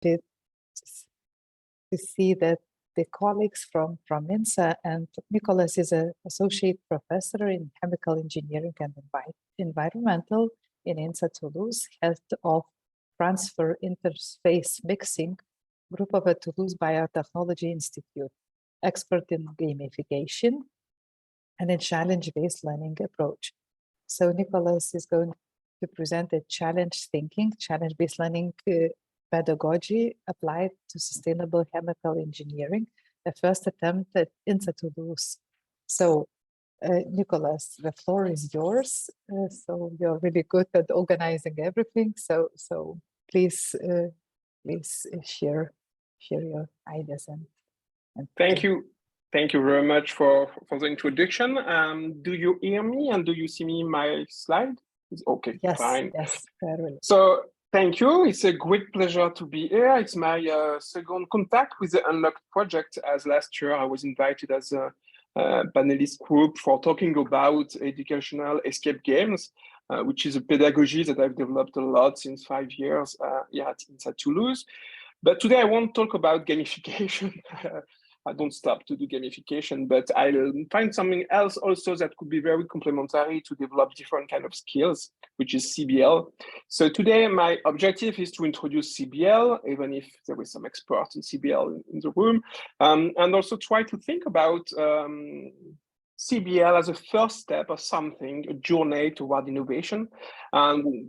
delighted to see that the colleagues from INSA, and Nicolas is an associate professor in chemical engineering and environmental in INSA Toulouse, head of transfer interface mixing group of a Toulouse Biotechnology Institute, expert in gamification and a challenge-based learning approach. So Nicolas is going to present a challenge thinking, challenge-based learning pedagogy applied to sustainable chemical engineering, the first attempt at INSA Toulouse. So Nicolas, the floor is yours. So you're really good at organizing everything. So please share your ideas and thank you. Thank you very much for the introduction. Do you hear me and do you see me my slide? It's okay, yes, fine. Yes, very. So thank you. It's a great pleasure to be here. It's my second contact with the Unlocked project, as last year I was invited as a panelist group for talking about educational escape games, which is a pedagogy that I've developed a lot since 5 years here at INSA Toulouse. But today I won't talk about gamification. I don't stop to do gamification, but I'll find something else also that could be very complementary to develop different kind of skills, which is CBL. So today my objective is to introduce CBL, even if there is some experts in CBL in the room, and also try to think about CBL as a first step of something, a journey toward innovation,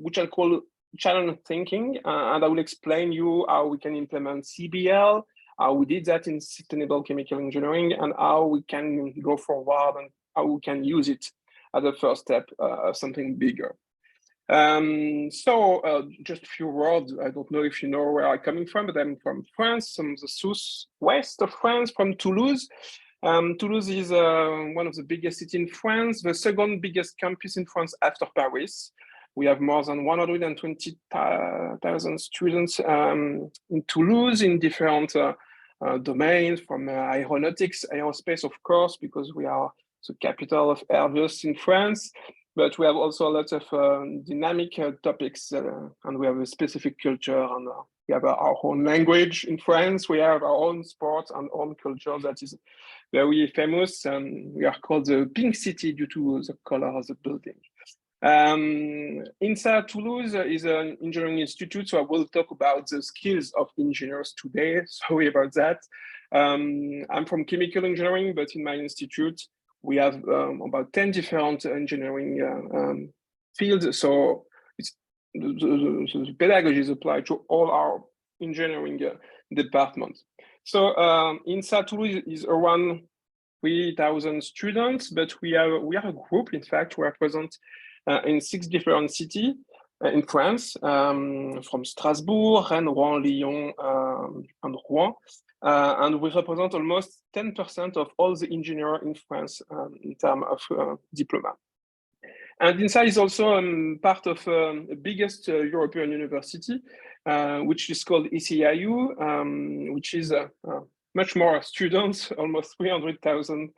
which I call challenge thinking, and I will explain you how we can implement CBL, how we did that in sustainable chemical engineering, and how we can go forward and how we can use it as a first step of something bigger. Just a few words. I don't know if you know where I'm coming from, but I'm from France, from the southwest of France, from Toulouse. Toulouse is one of the biggest cities in France, the second biggest campus in France after Paris. We have more than 120,000 students in Toulouse in different domains, from aeronautics, aerospace, of course, because we are the capital of Airbus in France. But we have also a lot of dynamic topics, and we have a specific culture, and we have our own language in France. We have our own sports and own culture that is very famous. We are called the Pink City due to the color of the building. INSA Toulouse is an engineering institute, so I will talk about the skills of engineers today. Sorry about that. I'm from chemical engineering, but in my institute, we have about 10 different engineering fields. So the pedagogy is applied to all our engineering departments. So INSA Toulouse is around 3,000 students, but we are a group. In fact, we are present in 6 different cities in France, from Strasbourg, Rennes, Rouen, Lyon, and Rouen. And we represent almost 10% of all the engineers in France in terms of diploma. And INSA is also part of the biggest European university, which is called ECIU, which is much more students, almost 300,000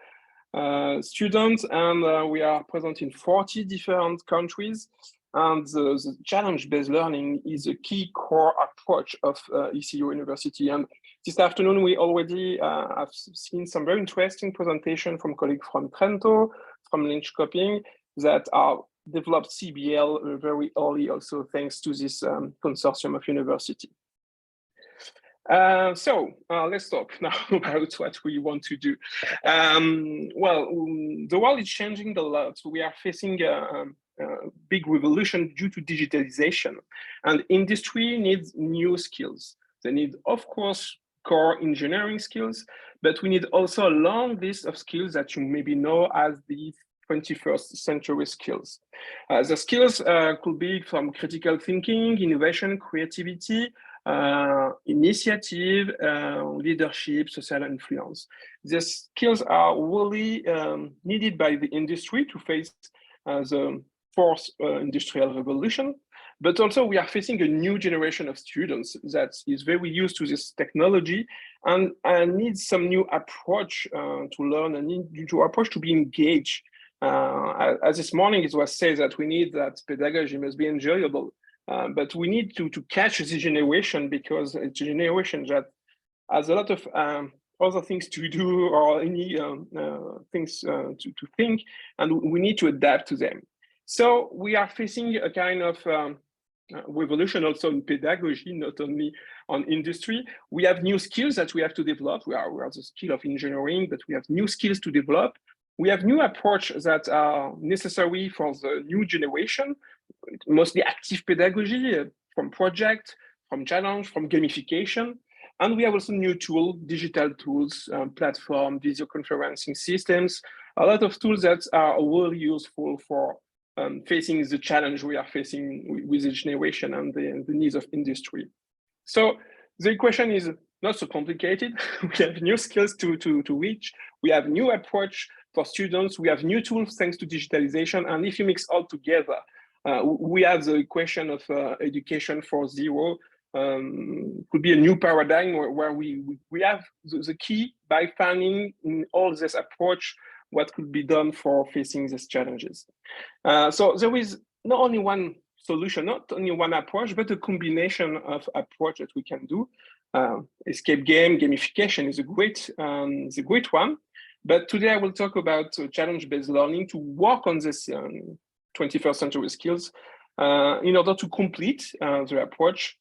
students, and we are present in 40 different countries. And the challenge-based learning is a key core approach of ECU University. And this afternoon, we already have seen some very interesting presentation from colleagues from Trento, from Linköping, that are developed CBL very early also, thanks to this consortium of university. Let's talk now about what we want to do. The world is changing a lot. We are facing a big revolution due to digitalization, and industry needs new skills. They need, of course, core engineering skills, but we need also a long list of skills that you maybe know as the 21st century skills. The skills could be from critical thinking, innovation, creativity, initiative, leadership, social influence. These skills are really needed by the industry to face the fourth industrial revolution. But also we are facing a new generation of students that is very used to this technology and needs some new approach to learn and need to approach to be engaged. As this morning it was said that we need that pedagogy must be enjoyable. But we need to catch this generation, because it's a generation that has a lot of other things to do, or any things to think, and we need to adapt to them. So we are facing a kind of revolution also in pedagogy, not only on industry. We have new skills that we have to develop. We are the skill of engineering, but we have new skills to develop. We have new approaches that are necessary for the new generation, mostly active pedagogy, from project, from challenge, from gamification. And we have also new tools, digital tools, platform, video conferencing systems, a lot of tools that are really useful for facing the challenge we are facing with the generation and the needs of industry. So the equation is not so complicated. We have new skills to reach. We have new approach for students. We have new tools thanks to digitalization. And if you mix all together, we have the equation of education for zero. Could be a new paradigm where we have the key by finding in all this approach what could be done for facing these challenges. So there is not only one solution, not only one approach, but a combination of approach that we can do. Escape game, gamification is a great one. But today I will talk about challenge-based learning to work on this 21st century skills in order to complete the approach.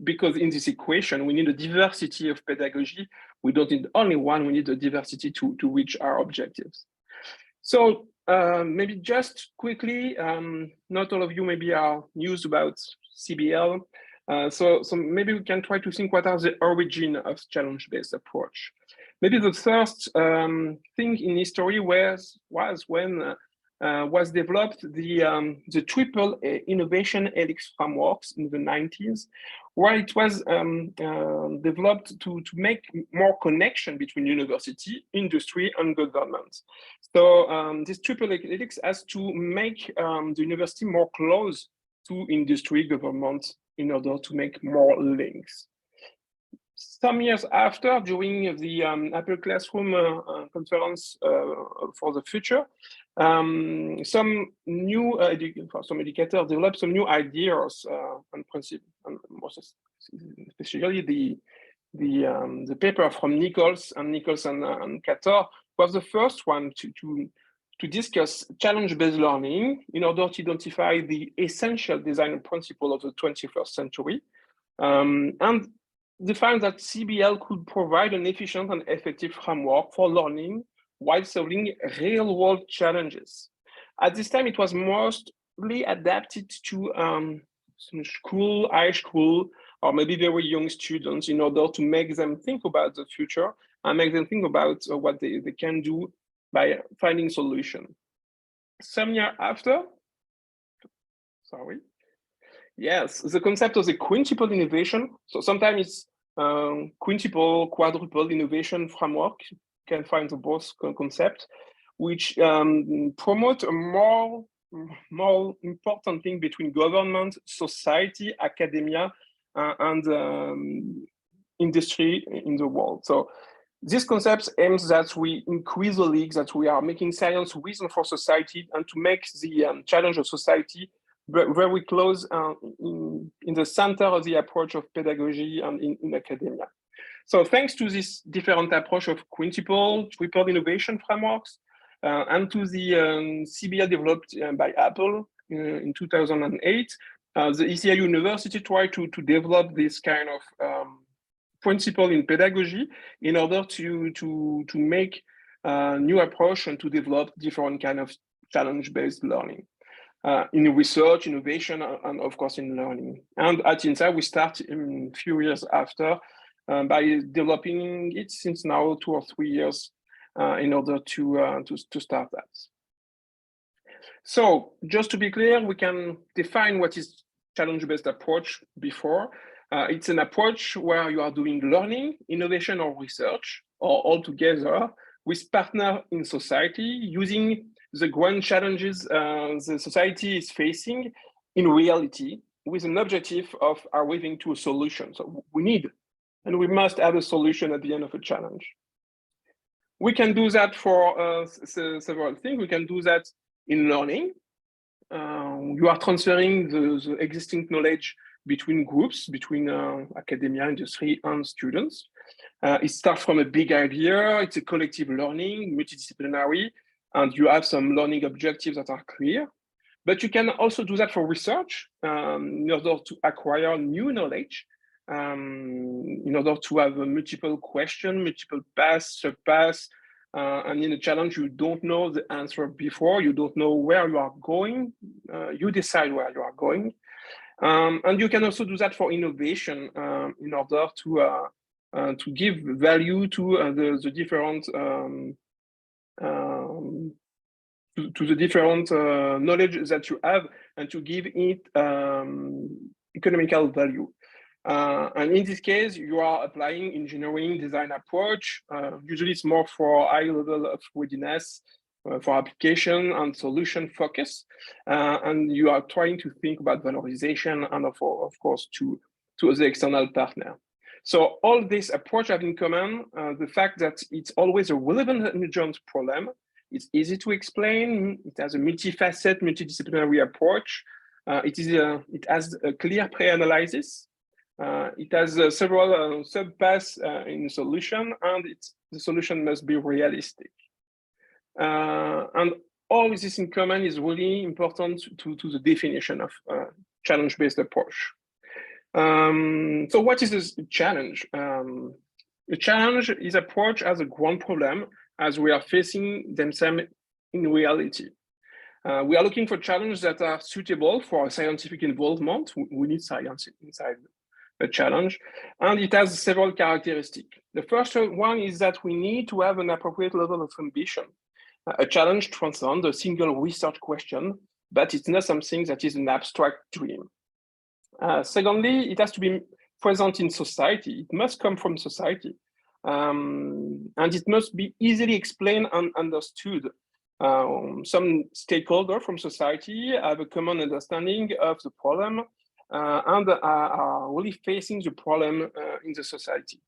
Because in this equation, we need a diversity of pedagogy. We don't need only one, we need a diversity to reach our objectives. So maybe just quickly, not all of you maybe are news about CBL. So maybe we can try to think what are the origin of challenge-based approach. Maybe the first thing in history was when was developed the triple innovation helix frameworks in the 90s, where it was developed to make more connection between university, industry, and government. So this triple helix has to make the university more close to industry, government, in order to make more links. Some years after, during the Apple Classroom conference for the future, some educators developed some new ideas and principles, and most especially the paper from Nichols and Cator was the first one to discuss challenge-based learning in order to identify the essential design principle of the 21st century, and defined that CBL could provide an efficient and effective framework for learning while solving real-world challenges. At this time, it was mostly adapted to high school, or maybe very young students in order to make them think about the future and make them think about what they can do by finding solution. Some year after, yes, the concept of the quintuple innovation. So sometimes it's quintuple, quadruple innovation framework. You can find the both concept, which promote a more important thing between government, society, academia, and industry in the world. So this concept aims that we increase the links, that we are making science reason for society, and to make the challenge of society very close in the center of the approach of pedagogy and in academia. So thanks to this different approach of quintuple, triple innovation frameworks, and to the CBL developed by Apple in 2008, the ECIU University tried to develop this kind of principle in pedagogy in order to make a new approach and to develop different kind of challenge-based learning. In research, innovation, and of course in learning. And at INSA, we start a few years after by developing it since now 2 or 3 years in order to start that. So just to be clear, we can define what is challenge-based approach before. It's an approach where you are doing learning, innovation, or research, or all together with partners in society, using the grand challenges the society is facing in reality, with an objective of arriving to a solution. So we need, and we must have a solution at the end of a challenge. We can do that for several things. We can do that in learning. you are transferring the existing knowledge between groups, between academia, industry, and students. It starts from a big idea. It's a collective learning, multidisciplinary, and you have some learning objectives that are clear. But you can also do that for research in order to acquire new knowledge, in order to have a multiple question, multiple pass, sub-pass, and in a challenge, you don't know the answer before, you don't know where you are going, you decide where you are going. And you can also do that for innovation in order to give value to the different to the different knowledge that you have, and to give it economical value. And in this case, you are applying engineering design approach. Usually it's more for high level of readiness, for application and solution focus. And you are trying to think about valorization and of course to the external partner. So all this approach have in common the fact that it's always a relevant and urgent problem. It's easy to explain. It has a multifaceted, multidisciplinary approach. It has a clear pre-analysis. It has several sub-paths in solution, and the solution must be realistic. And all this in common is really important to the definition of challenge-based approach. So what is this challenge? The challenge is approach as a ground problem as we are facing themselves in reality. We are looking for challenges that are suitable for scientific involvement. We need science inside a challenge, and it has several characteristics. The first one is that we need to have an appropriate level of ambition. A challenge transcends a single research question, but it's not something that is an abstract dream. Secondly, it has to be present in society. It must come from society. And it must be easily explained and understood. Some stakeholders from society have a common understanding of the problem and are really facing the problem in the society.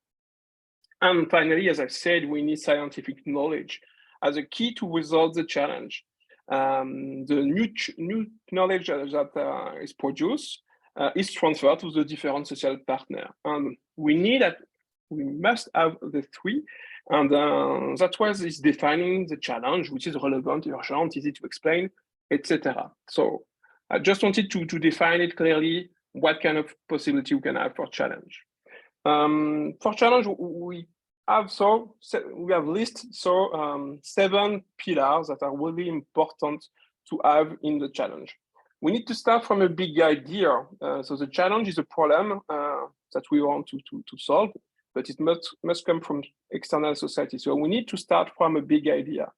And finally, as I said, we need scientific knowledge as a key to resolve the challenge. The new knowledge that is produced is transferred to the different social partners. And we must have the three, and that's why is defining the challenge, which is relevant, urgent, easy to explain, etc. So I just wanted to define it clearly, what kind of possibility we can have for challenge. For challenge, we have listed 7 pillars that are really important to have in the challenge. We need to start from a big idea. So the challenge is a problem that we want to solve, but it must come from external society. So we need to start from a big idea.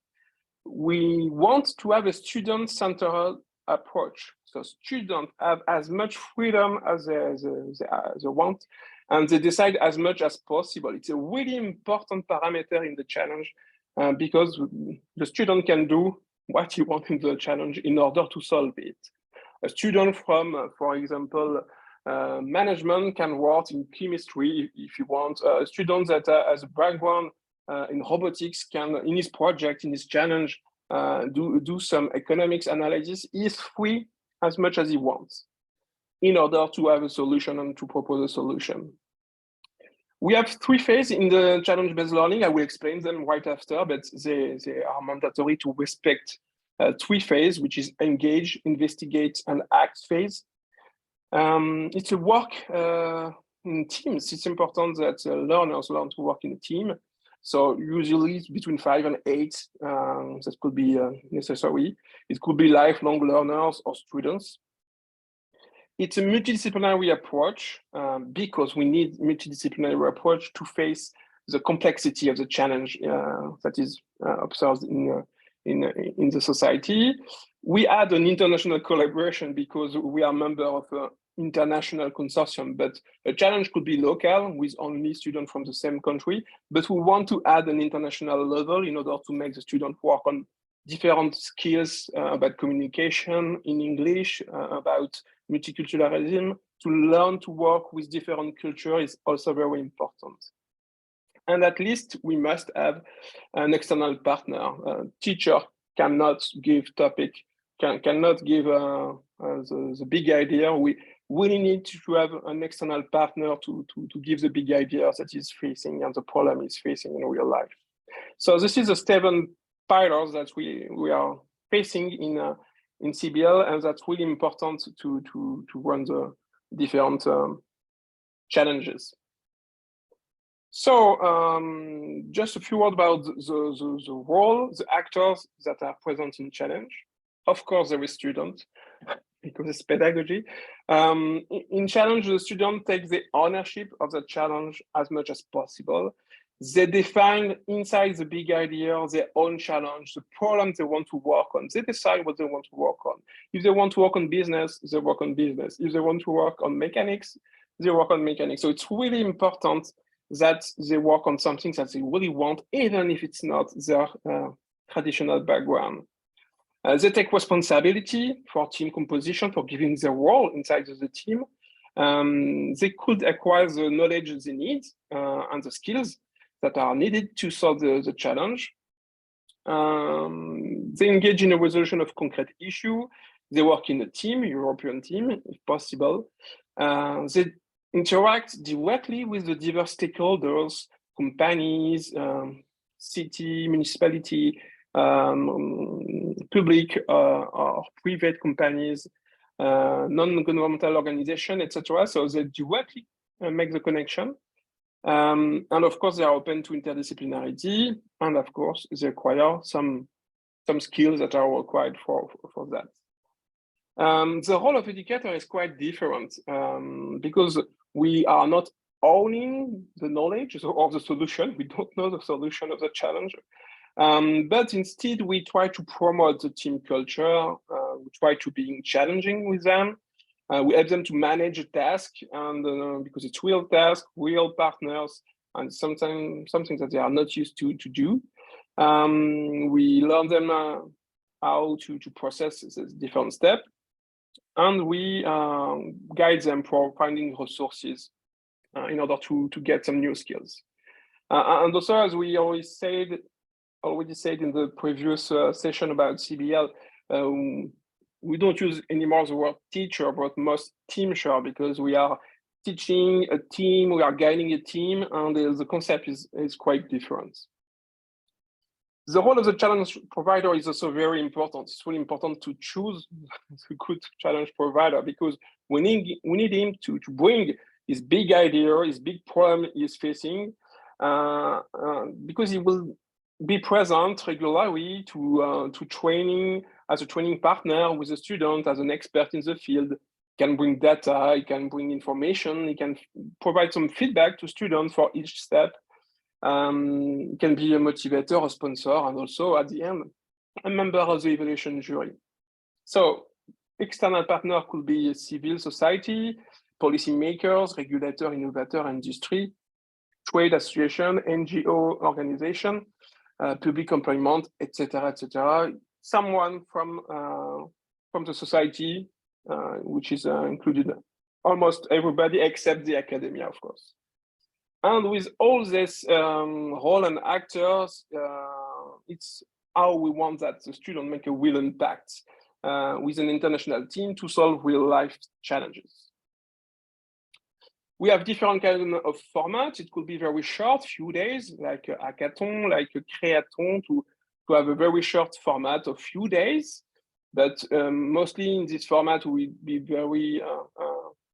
We want to have a student-centered approach. So students have as much freedom as they want, and they decide as much as possible. It's a really important parameter in the challenge because the student can do what he wants in the challenge in order to solve it. A student from, for example, management can work in chemistry if you want. A student that has a background in robotics can, in his project, in his challenge, do some economics analysis. He's free as much as he wants in order to have a solution and to propose a solution. We have 3 phases in the challenge-based learning. I will explain them right after, but they are mandatory to respect 3 phases, which is engage, investigate, and act phase. It's a work in teams. It's important that learners learn to work in a team. So usually it's between 5 and 8, that could be necessary. It could be lifelong learners or students. It's a multidisciplinary approach because we need multidisciplinary approach to face the complexity of the challenge that is observed in the society. We add an international collaboration because we are a member of an international consortium, but a challenge could be local with only students from the same country, but we want to add an international level in order to make the student work on different skills about communication in English, about multiculturalism. To learn to work with different cultures is also very important. And at least we must have an external partner. Teacher cannot give topic cannot give the big idea. We really need to have an external partner to give the big idea that is facing and the problem is facing in real life. So this is the 7 pillars that we are facing in CBL, and that's really important to run the different challenges. So just a few words about the role, the actors that are present in challenge. Of course, there is student, because it's pedagogy. In challenge, the student takes the ownership of the challenge as much as possible. They define inside the big idea their own challenge, the problem they want to work on. They decide what they want to work on. If they want to work on business, they work on business. If they want to work on mechanics, they work on mechanics. So it's really important that they work on something that they really want, even if it's not their traditional background. They take responsibility for team composition, for giving their role inside of the team. They could acquire the knowledge they need and the skills that are needed to solve the challenge. They engage in a resolution of concrete issue. They work in a team, European team, if possible. They interact directly with the diverse stakeholders, companies, city, municipality, public or private companies, non-governmental organization, etc. So they directly make the connection. And of course, they are open to interdisciplinarity, and of course, they acquire some skills that are required for that. The role of educator is quite different because we are not owning the knowledge of the solution. We don't know the solution of the challenge. But instead, we try to promote the team culture. We try to be challenging with them. We help them to manage a task, and because it's real task, real partners, and sometimes something that they are not used to do. We learn them how to process this different step, and we guide them for finding resources in order to get some new skills. And also, as we already said in the previous session about CBL, we don't use anymore the word teacher, but most teacher, because we are teaching a team, we are guiding a team, and the concept is quite different. The role of the challenge provider is also very important. It's really important to choose a good challenge provider, because we need him to bring his big idea, his big problem he's facing, because he will be present regularly to training, as a training partner with a student, as an expert in the field. He can bring data, he can bring information, he can provide some feedback to students for each step. He can be a motivator, a sponsor, and also at the end, a member of the evaluation jury. So external partner could be civil society, policymakers, regulator, innovator, industry, trade association, NGO organization, public employment, etc., etc. Someone from the society, which is included almost everybody except the academia, of course. And with all this role and actors, it's how we want that the student make a real impact with an international team to solve real life challenges. We have different kinds of formats. It could be very short, few days, like a hackathon, like a creathon, to have a very short format of few days. But mostly in this format, we be very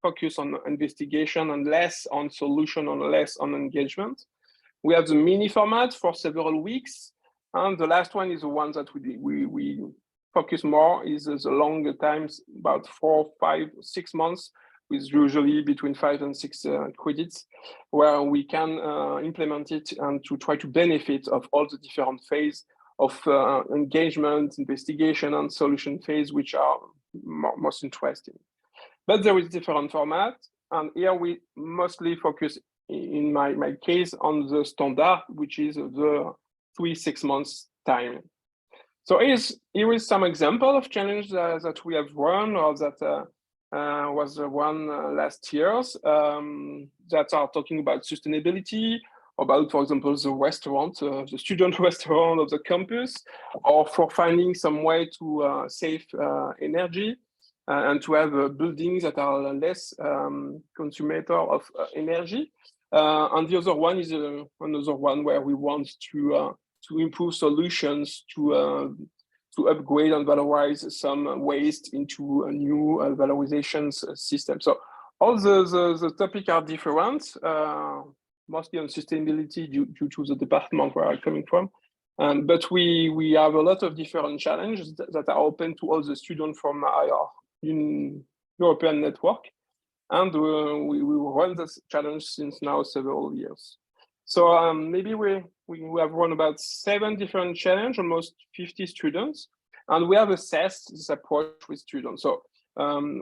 focused on investigation and less on solution and less on engagement. We have the mini format for several weeks. And the last one is the one that we focus more, is the longer times, about 4, 5, 6 months, with usually between 5 and 6 credits, where we can implement it and to try to benefit of all the different phases of engagement, investigation, and solution phase, which are most interesting. But there is different format, and here we mostly focus, in my case, on the standard, which is the 3-6 months time. So here is some example of challenge that we have run, or that was one last years, that are talking about sustainability about, for example, the restaurant, the student restaurant of the campus, or for finding some way to save energy and to have buildings that are less consumer of energy. And the other one is another one where we want to improve solutions to upgrade and valorize some waste into a new valorization system. So all the topics are different, mostly on sustainability due to the department where I'm coming from. But we have a lot of different challenges that are open to all the students from our European network. And we run this challenge since now several years. So maybe we have run about 7 different challenges, almost 50 students, and we have assessed this approach with students. So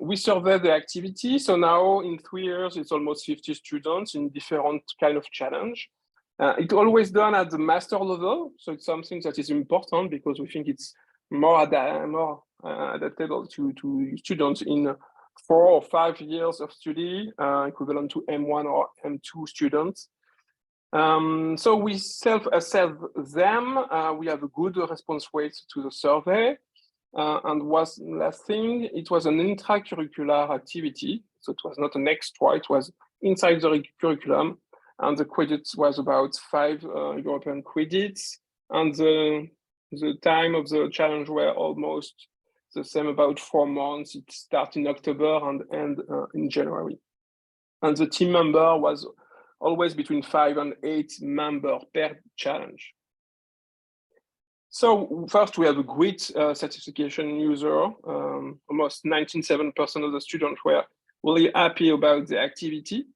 we survey the activity. So now in 3 years, it's almost 50 students in different kind of challenge. It's always done at the master level. So it's something that is important because we think it's more adaptable to students in 4 or 5 years of study, equivalent to M1 or M2 students. So we self-assess them. We have a good response rate to the survey. And last thing, it was an intra-curricular activity. So it was not an extra, it was inside the curriculum. And the credits was about 5 European credits. And the time of the challenge were almost the same, about 4 months. It started in October and end in January. And the team member was always between 5 and 8 members per challenge. So first, we have a great certification user. Almost 97% of the students were really happy about the activity.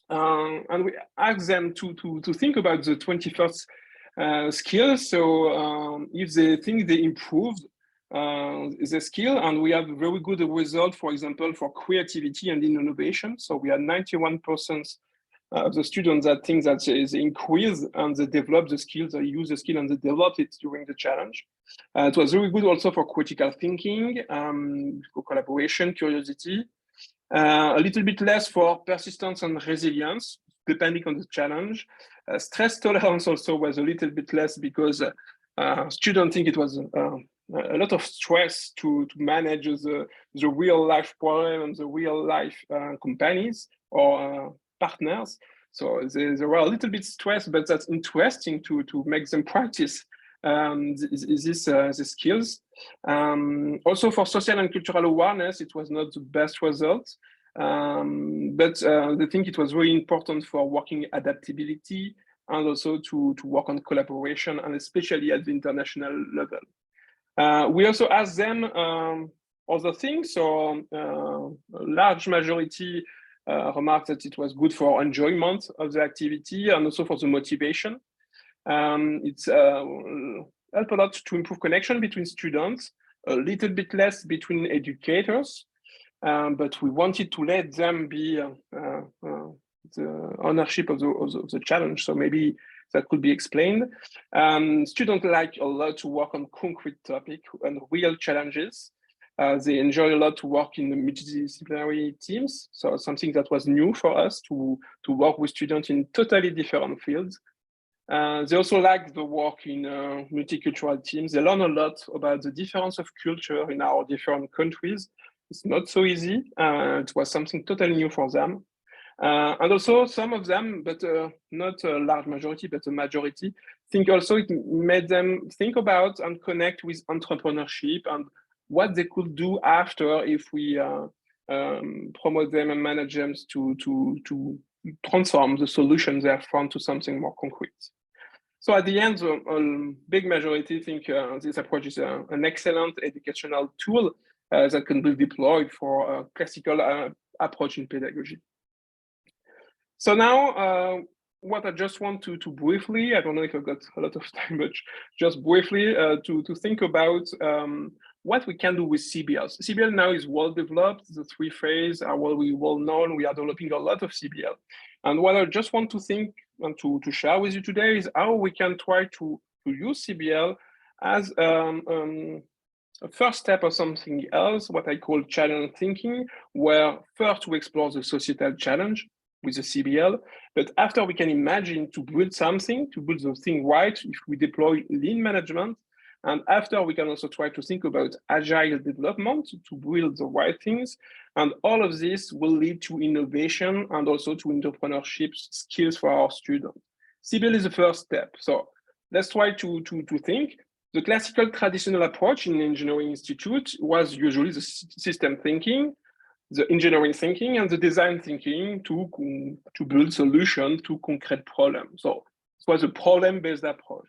And we asked them to think about the 21st skills. So if they think they improved the skill, and we have a very good result, for example, for creativity and innovation. So we had 91% of the students that think that they increase and they develop the skills, they use the skill and they develop it during the challenge. It was very good also for critical thinking, for collaboration, curiosity. A little bit less for persistence and resilience, depending on the challenge. Stress tolerance also was a little bit less because students think it was a lot of stress to manage the real life problem and the real life companies or partners. So they were a little bit stressed, but that's interesting to make them practice these skills. Also for social and cultural awareness, it was not the best result, but I think it was very important for working adaptability and also to work on collaboration, and especially at the international level. We also asked them other things. So a large majority remarked that it was good for enjoyment of the activity and also for the motivation. It's helped a lot to improve connection between students, a little bit less between educators, but we wanted to let them be the ownership of the challenge. So maybe that could be explained. Students like a lot to work on concrete topics and real challenges. They enjoy a lot to work in the multidisciplinary teams. So something that was new for us to work with students in totally different fields. They also like the work in multicultural teams. They learn a lot about the difference of culture in our different countries. It's not so easy. It was something totally new for them. And also some of them, but not a large majority, but a majority, think also it made them think about and connect with entrepreneurship and what they could do after if we promote them and manage them to transform the solutions they have found to something more concrete. So at the end, a big majority think this approach is an excellent educational tool that can be deployed for a classical approach in pedagogy. So now, what I just want to briefly, I don't know if I've got a lot of time, but just briefly to think about what we can do with CBL. CBL now is well developed. The 3 phases are well known. We are developing a lot of CBL. And what I just want to think and to share with you today is how we can try to use CBL as a first step of something else, what I call challenge thinking, where first we explore the societal challenge. with the CBL. But after we can imagine to build something, to build the thing right, if we deploy lean management. And after we can also try to think about agile development to build the right things. And all of this will lead to innovation and also to entrepreneurship skills for our students. CBL is the first step. So let's try to think. The classical traditional approach in engineering institute was usually the system thinking, the engineering thinking, and the design thinking to build solutions to concrete problems. So it was a problem-based approach.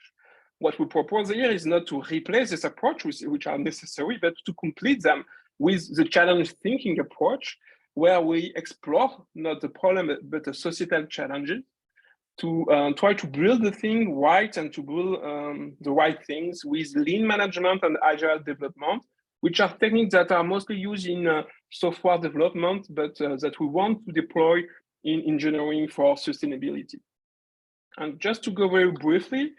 What we propose here is not to replace this approach, which are necessary, but to complete them with the challenge thinking approach, where we explore not the problem, but the societal challenges to try to build the thing right and to build the right things with lean management and agile development, which are techniques that are mostly used in software development, but that we want to deploy in engineering for sustainability. And just to go very briefly,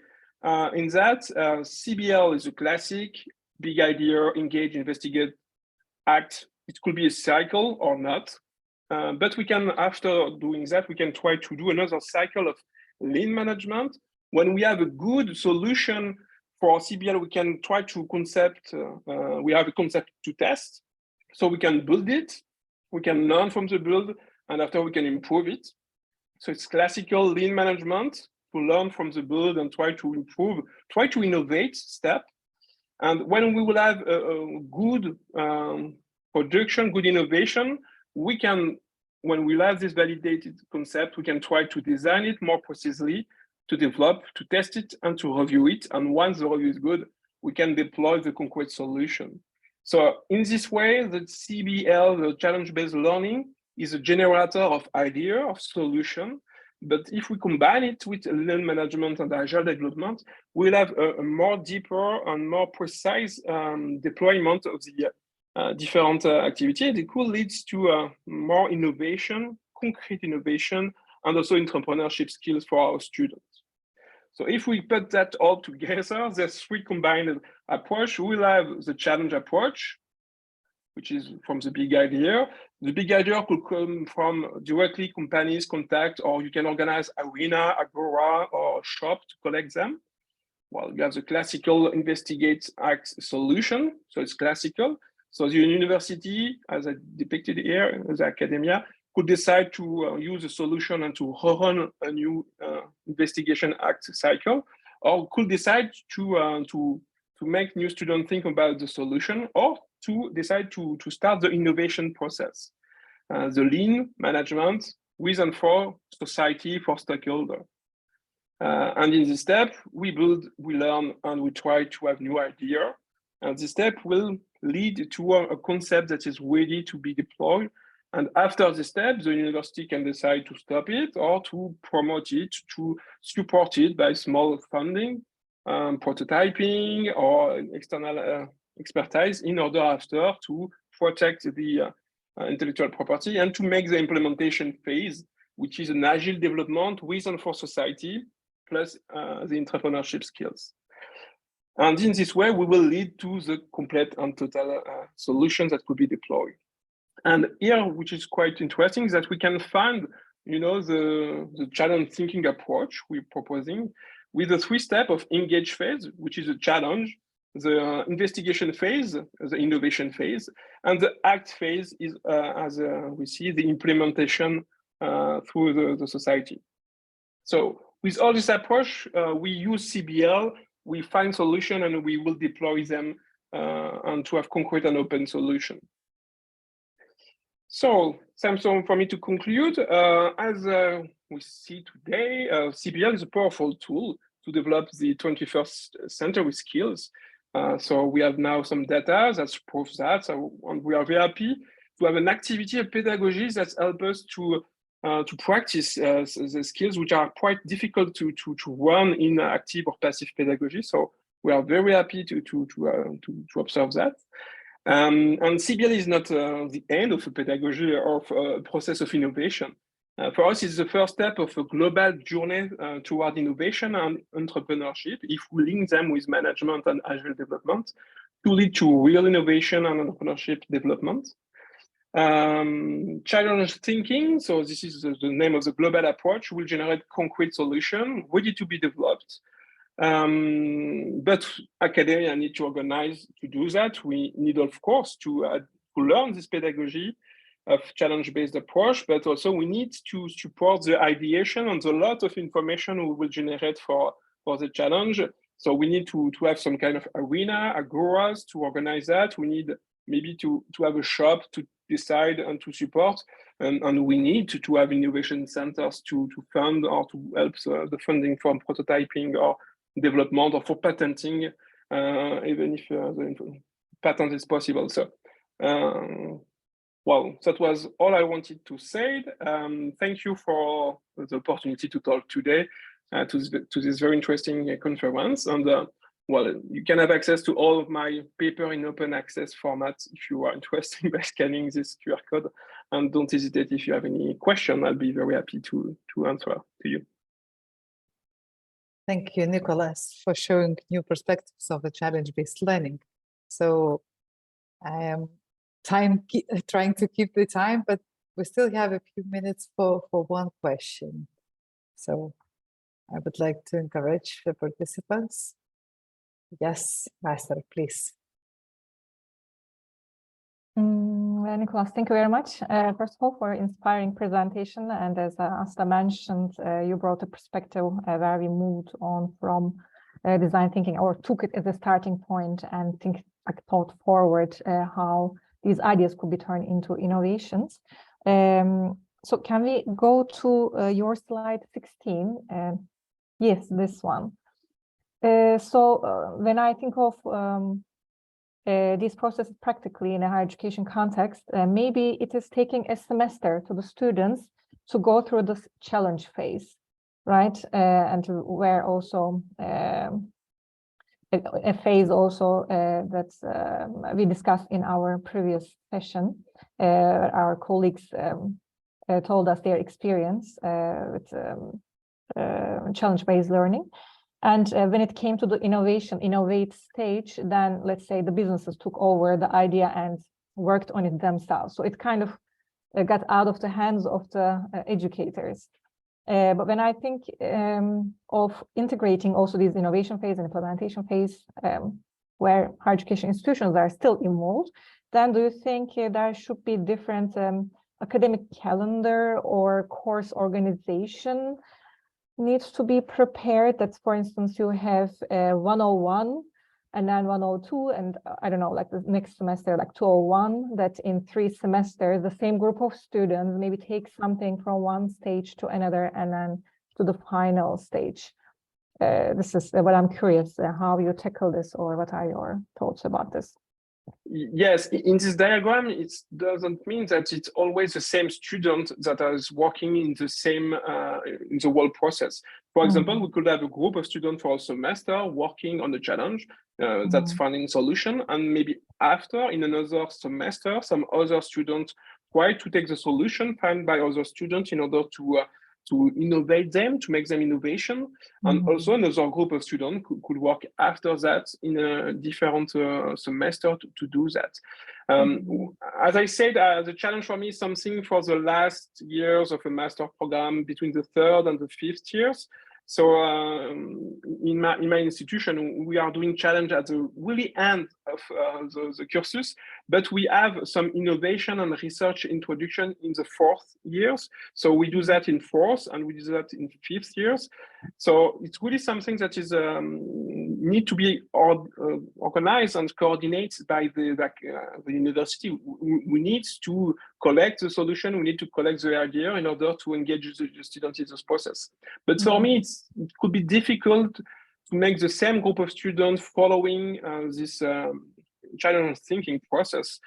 in that, CBL is a classic, big idea, engage, investigate, act. It could be a cycle or not. But we can, after doing that, we can try to do another cycle of lean management. When we have a good solution for CBL, we can try to concept, we have a concept to test. So we can build it, we can learn from the build, and after we can improve it. So it's classical lean management to learn from the build and try to improve, try to innovate step. And when we will have a good production, good innovation, we can, when we have this validated concept, we can try to design it more precisely, to develop, to test it, and to review it. And once the review is good, we can deploy the concrete solution. So in this way, the CBL, the challenge-based learning, is a generator of idea, of solution. But if we combine it with lean management and agile development, we'll have a more deeper and more precise deployment of the different activity. It could lead to more innovation, concrete innovation, and also entrepreneurship skills for our students. So if we put that all together, there's three combined approach. We'll have the challenge approach, which is from the big idea. The big idea could come from directly companies contact, or you can organize arena, agora, or shop to collect them. Well, you have the classical investigate, act solution. So it's classical. So the university, as I depicted here, the academia, could decide to use a solution and to run a new investigation act cycle, or could decide to make new students think about the solution, or to decide to start the innovation process, the lean management with and for society, for stakeholder. And in this step, we build, we learn, and we try to have new idea. And this step will lead to a concept that is ready to be deployed. And after this step, the university can decide to stop it or to promote it, to support it by small funding, prototyping, or external expertise in order after to protect the intellectual property and to make the implementation phase, which is an agile development with and for society, plus the entrepreneurship skills. And in this way, we will lead to the complete and total solution that could be deployed. And here, which is quite interesting, is that we can find, the challenge thinking approach we're proposing with the three steps of engage phase, which is a challenge, the investigation phase, the innovation phase, and the act phase is, as we see, the implementation through the society. So with all this approach, we use CBL, we find solution, and we will deploy them and to have concrete and open solution. So, Samson, for me to conclude, as we see today, CBL is a powerful tool to develop the 21st century skills. So we have now some data that proves that, and we are very happy to have an activity of pedagogy that helps us to practice the skills which are quite difficult to run in active or passive pedagogy. So we are very happy to observe that. And CBL is not the end of a pedagogy or of a process of innovation. For us, it's the first step of a global journey toward innovation and entrepreneurship, if we link them with management and agile development to lead to real innovation and entrepreneurship development. Challenge thinking, so this is the name of the global approach, will generate concrete solution ready to be developed. But academia need to organize to do that. We need, of course, to learn this pedagogy of challenge-based approach, but also we need to support the ideation and a lot of information we will generate for the challenge. So we need to have some kind of arena, agoras to organize that. We need maybe to have a shop to decide and to support, and we need to have innovation centers to fund or to help the funding from prototyping or development or for patenting, even if the patent is possible. So, well, that was all I wanted to say. Thank you for the opportunity to talk today to this very interesting conference. And well, you can have access to all of my paper in open access format if you are interested by scanning this QR code. And don't hesitate if you have any question. I'll be very happy to answer to you. Thank you, Nicolas, for showing new perspectives of the challenge-based learning. So I am trying to keep the time, but we still have a few minutes for one question. So I would like to encourage the participants. Yes, Master, please. Nicolas, thank you very much. First of all, for inspiring presentation. And as Asta mentioned, you brought a perspective where we moved on from design thinking, or took it as a starting point and thought forward how these ideas could be turned into innovations. So can we go to your slide 16? Yes, this one. So when I think of these processes practically in a higher education context, maybe it is taking a semester to the students to go through this challenge phase, right? And where also a phase also that we discussed in our previous session. Our colleagues told us their experience with challenge-based learning. And when it came to the innovate stage, then let's say the businesses took over the idea and worked on it themselves. So it kind of got out of the hands of the educators. But when I think of integrating also these innovation phase and implementation phase, where higher education institutions are still involved, then do you think there should be different academic calendar or course organization needs to be prepared? That, for instance, you have 101 and then 102, and I don't know, like the next semester, like 201, that in 3 semesters, the same group of students maybe take something from one stage to another and then to the final stage. This is what I'm curious, how you tackle this, or what are your thoughts about this? Yes, in this diagram, it doesn't mean that it's always the same student that is working in the same in the whole process. For example, we could have a group of students for a semester working on the challenge that's finding solution, and maybe after, in another semester, some other students try to take the solution found by other students in order to innovate them, to make them innovation. And also another group of students could work after that in a different semester to do that. As I said, the challenge for me is something for the last years of a master program between the 3rd and the 5th years. So in my institution, we are doing challenge at the really end of the courses, but we have some innovation and research introduction in the 4th years. So we do that in 4th and we do that in 5th years. So it's really something that is need to be organized and coordinated by the university. We need to collect the solution, we need to collect the idea in order to engage the students in this process. But for me, it could be difficult to make the same group of students following this challenge thinking process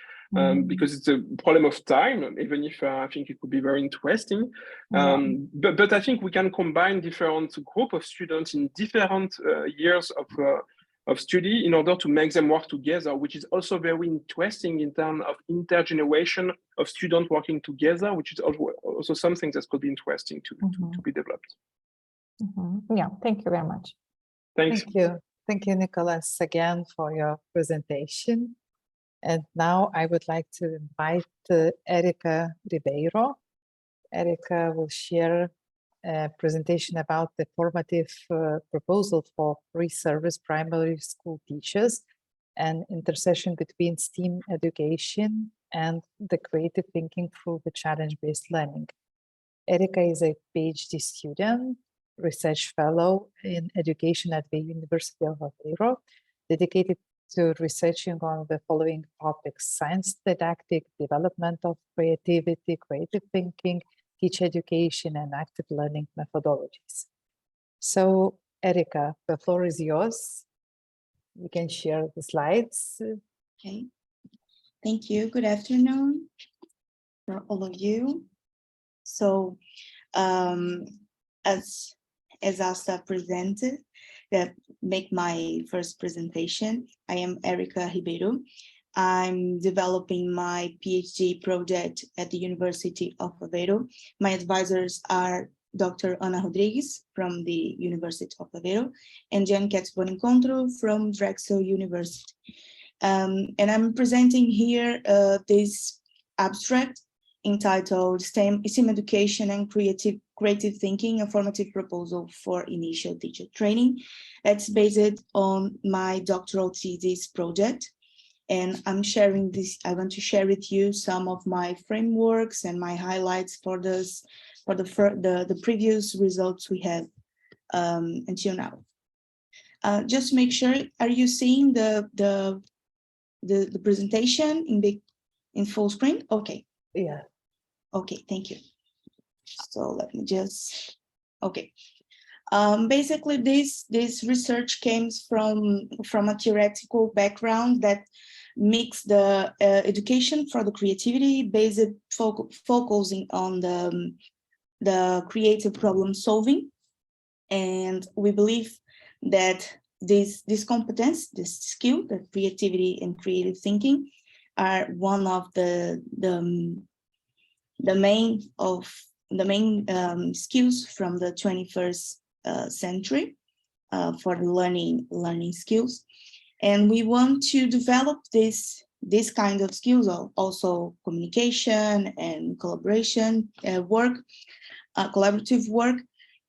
because it's a problem of time, even if I think it could be very interesting. But I think we can combine different group of students in different years of study in order to make them work together, which is also very interesting in terms of intergeneration of students working together, which is also something that could be interesting to be developed. Yeah, thank you very much. Thanks. Thank you. Thank you, Nicolas, again for your presentation. And now I would like to invite Erica Ribeiro. Erica will share a presentation about the formative proposal for pre-service primary school teachers and intersection between STEAM education and the creative thinking through the challenge-based learning. Erica is a PhD student, research fellow in education at the University of Aveiro, dedicated to researching on the following topics: science didactic, development of creativity, creative thinking, teacher education, and active learning methodologies. So, Erica, the floor is yours. You can share the slides. Okay, thank you. Good afternoon for all of you. So, as Asta presented, that make my first presentation. I am Erica Ribeiro. I'm developing my PhD project at the University of Aveiro. My advisors are Dr. Ana Rodrigues from the University of Aveiro and Jan Katz Bonencontro from Drexel University. And I'm presenting here this abstract entitled STEM Education and Creative Thinking, a formative proposal for initial teacher training. It's based on my doctoral thesis project. And I'm sharing this, I want to share with you some of my frameworks and my highlights for this, for the previous results we have until now. Just make sure, are you seeing the presentation in full screen? Okay. Yeah. Okay, thank you. So let me just, okay. Basically, this research came from a theoretical background that mix the education for the creativity based focusing on the creative problem solving, and we believe that this competence, this skill, the creativity and creative thinking, are one of the main skills from the 21st century for the learning skills. And we want to develop this kind of skills, also communication and collaboration work, collaborative work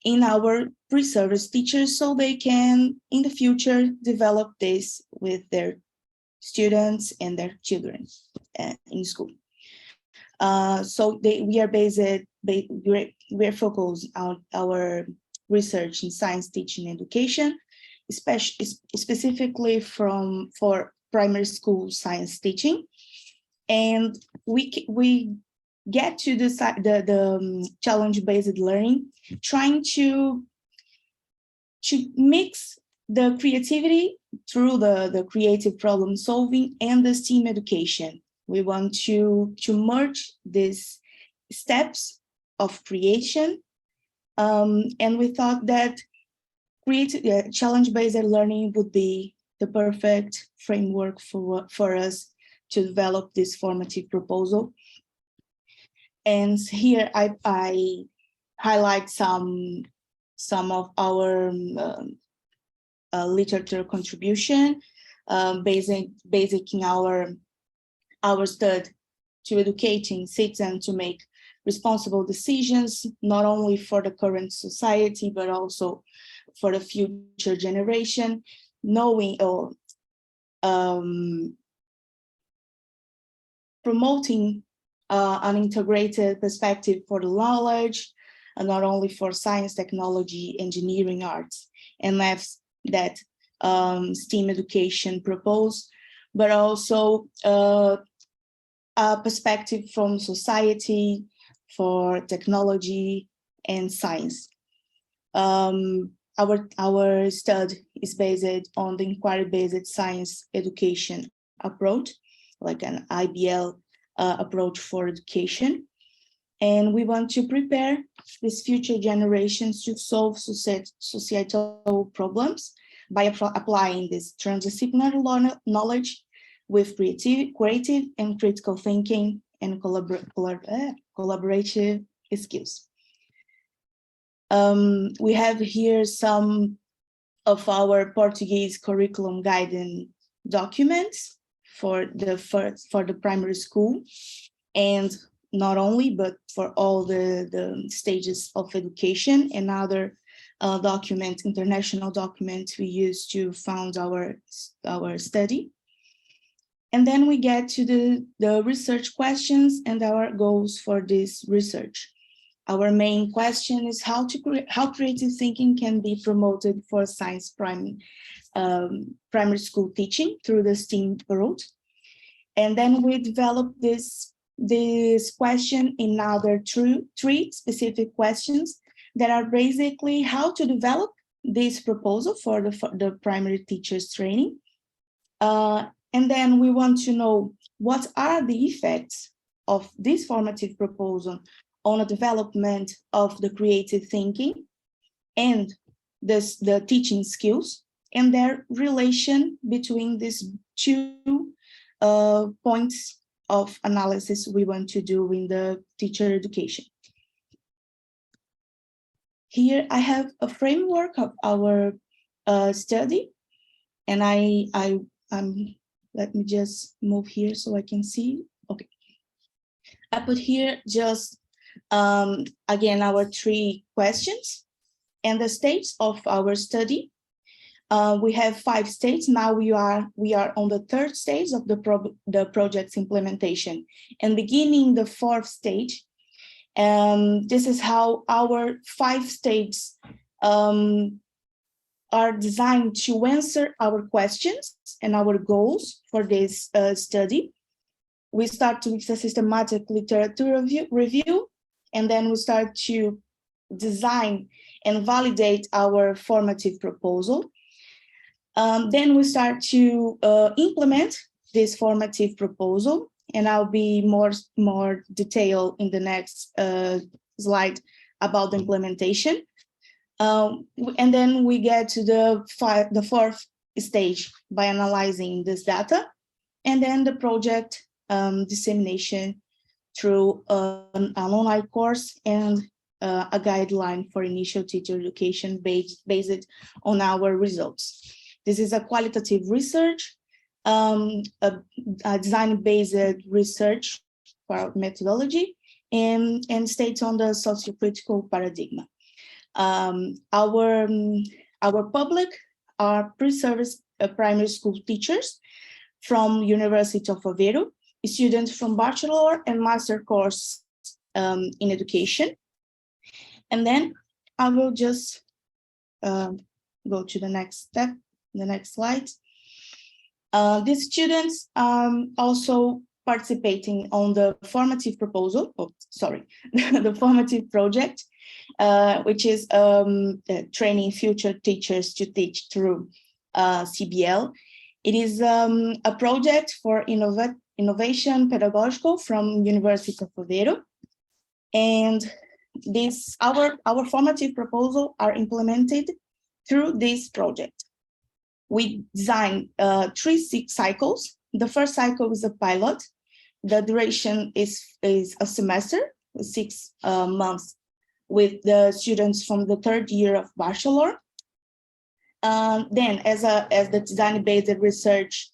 in our pre-service teachers, so they can in the future develop this with their students and their children in school. So we are focused on our research in science teaching education, especially specifically for primary school science teaching, and we get to the challenge-based learning, trying to mix the creativity through the creative problem solving and the STEAM education. We want to merge these steps of creation, and we thought that challenge-based learning would be the perfect framework for us to develop this formative proposal. And here I highlight some of our literature contribution, basic in our study to educating citizens to make responsible decisions, not only for the current society, but also for the future generation, knowing or promoting an integrated perspective for the knowledge, and not only for science, technology, engineering, arts, and maths that STEAM education propose, but also a perspective from society for technology and science. Our study is based on the inquiry-based science education approach, like an IBL approach for education. And we want to prepare these future generations to solve societal problems by applying this transdisciplinary knowledge with creative and critical thinking and collaborative skills. We have here some of our Portuguese curriculum guidance documents for the primary school, and not only, but for all the stages of education and other international documents we use to found our study. And then we get to the research questions and our goals for this research. Our main question is how creative thinking can be promoted for science primary school teaching through the STEAM route. And then we develop this question in other three specific questions that are basically how to develop this proposal for the primary teachers training. And then we want to know what are the effects of this formative proposal on the development of the creative thinking and the teaching skills and their relation between these two points of analysis we want to do in the teacher education. Here I have a framework of our study, and let me just move here so I can see. Okay, I put here just again our three questions and the stages of our study. We have 5 stages. Now we are on the 3rd stage of the project's implementation, and beginning the 4th stage. This is how our 5 stages are designed to answer our questions and our goals for this study. We start with a systematic literature review, and then we start to design and validate our formative proposal. Then we start to implement this formative proposal, and I'll be more detailed in the next slide about the implementation. And then we get to the 4th stage by analyzing this data, and then the project dissemination through an online course and a guideline for initial teacher education based on our results. This is a qualitative research, a design-based research for methodology, and states on the sociocritical paradigm. Our public are pre-service primary school teachers from University of Aveiro, students from bachelor and master course in education. And then I will just go to the next step, the next slide. These students also participating on the formative proposal, the formative project, which is training future teachers to teach through CBL. It is a project for innovation pedagogical from University of Aveiro. And our formative proposal are implemented through this project. We designed 3 cycles. The first cycle is a pilot. The duration is a semester, 6 months, with the students from the 3rd year of bachelor. Then, as the design-based research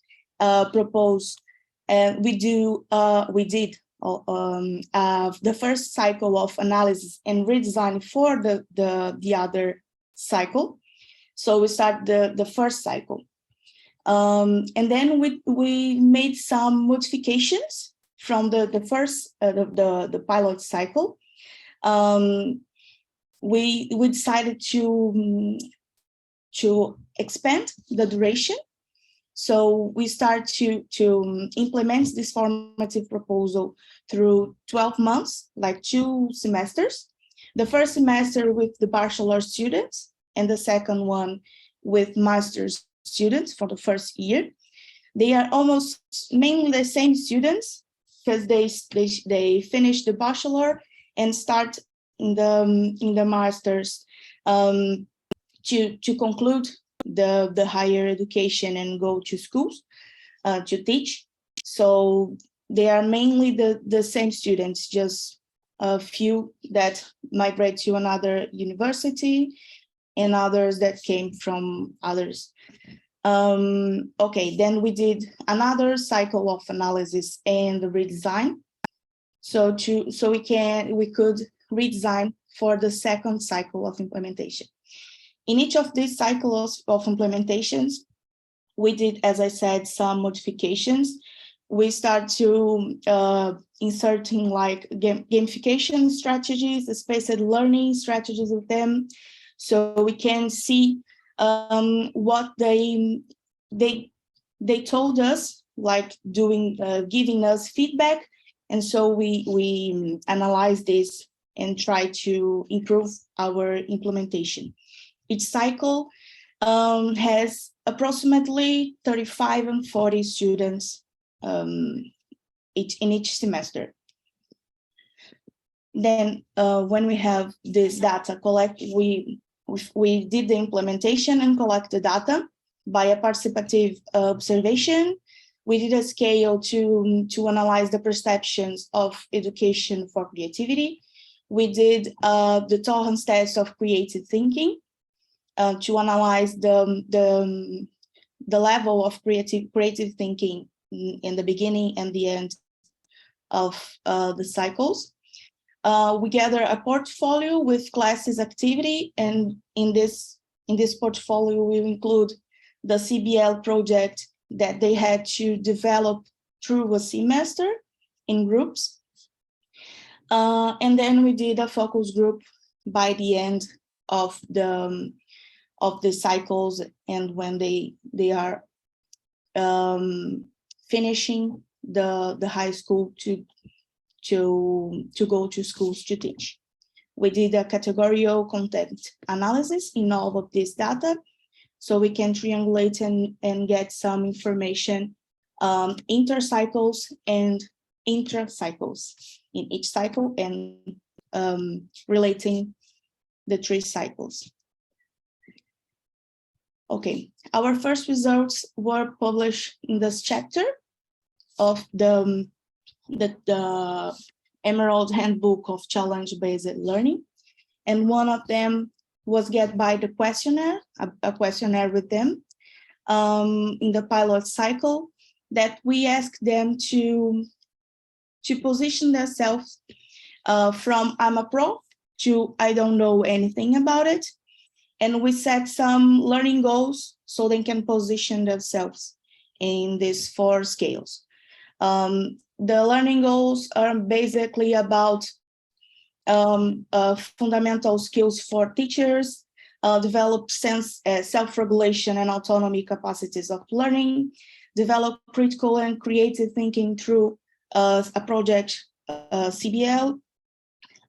proposed, we did the first cycle of analysis and redesign for the other cycle. So we start the first cycle, and then we made some modifications from the first the pilot cycle. We decided to expand the duration. So we start to implement this formative proposal through 12 months, like 2 semesters. The first semester with the bachelor students, and the second one with master's students for the first year. They are almost mainly the same students because they finish the bachelor and start in the master's to conclude the higher education and go to schools to teach. So they are mainly the same students, just a few that migrate to another university and others that came from others. Okay, then we did another cycle of analysis and redesign. So we could redesign for the second cycle of implementation. In each of these cycles of implementations, we did, as I said, some modifications. We start to inserting like gamification strategies, spaced learning strategies with them, so we can see what they told us, like giving us feedback, and so we analyze this and try to improve our implementation. Each cycle has approximately 35 and 40 students in each semester. Then when we have this data collected, we did the implementation and collect the data by a participative observation. We did a scale to analyze the perceptions of education for creativity. We did the Torrance test of creative thinking to analyze the level of creative thinking in the beginning and the end of the cycles. We gather a portfolio with classes activity, and in this portfolio we include the CBL project that they had to develop through a semester in groups. And then we did a focus group by the end of the cycles, and when they are finishing the high school to go to schools to teach. We did a categorical content analysis in all of this data, so we can triangulate and get some information, intercycles and intracycles in each cycle, and relating the 3 cycles. Okay, our first results were published in this chapter of the Emerald Handbook of Challenge-Based Learning, and one of them was get by the questionnaire, a questionnaire with them in the pilot cycle, that we asked them to position themselves from I'm a pro to I don't know anything about it, and we set some learning goals so they can position themselves in these 4 scales. The learning goals are basically about fundamental skills for teachers, develop self-regulation and autonomy capacities of learning, develop critical and creative thinking through a project CBL,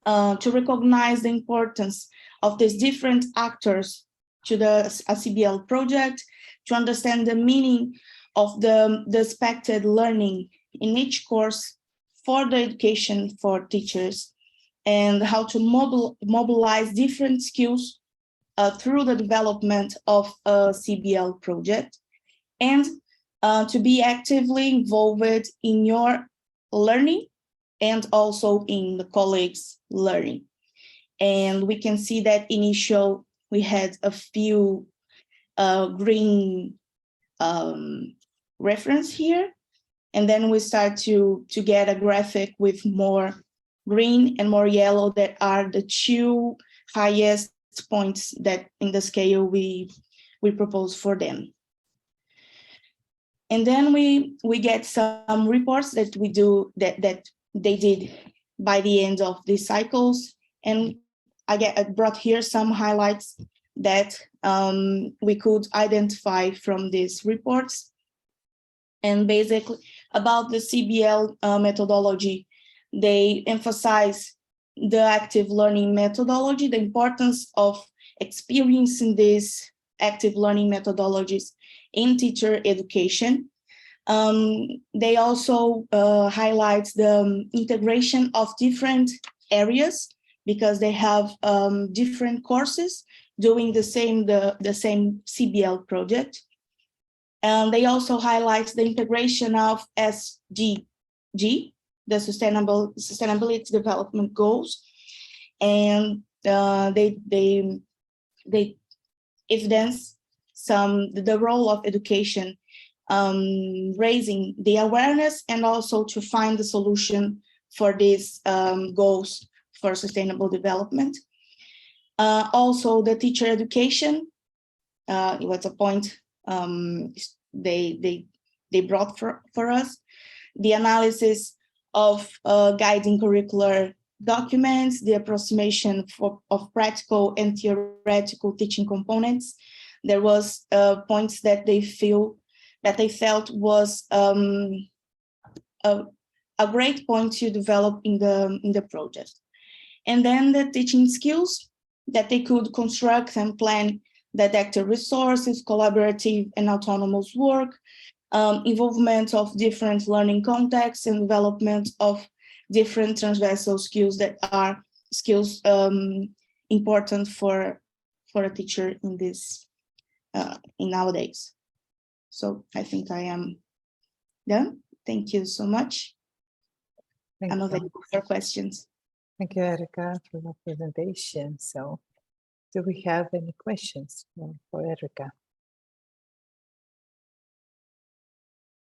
to recognize the importance of these different actors to a CBL project, to understand the meaning of the expected learning in each course for the education for teachers, and how to mobilize different skills through the development of a CBL project, and to be actively involved in your learning and also in the colleagues' learning. And we can see that initial, we had a few green reference here, and then we start to get a graphic with more green and more yellow that are the 2 highest points that in the scale we propose for them. And then we get some reports that we do that they did by the end of these cycles, and I brought here some highlights that we could identify from these reports. And basically about the CBL methodology, they emphasize the active learning methodology, the importance of experiencing these active learning methodologies in teacher education. They also highlight the integration of different areas, because they have different courses doing the same CBL project. And they also highlight the integration of SDG, the Sustainability Development Goals, and they evidence the role of education, raising the awareness and also to find the solution for these goals for sustainable development. Also, the teacher education, it was a point they brought for us. The analysis of guiding curricular documents, the approximation of practical and theoretical teaching components. There was points that they felt was a great point to develop in the project. And then the teaching skills, that they could construct and plan didactic resources, collaborative and autonomous work, involvement of different learning contexts, and development of different transversal skills that are skills important for a teacher in this in nowadays. So I think I am done. Thank you so much. I'm available for questions. Thank you, Erica, for your presentation. So, do we have any questions for Erica?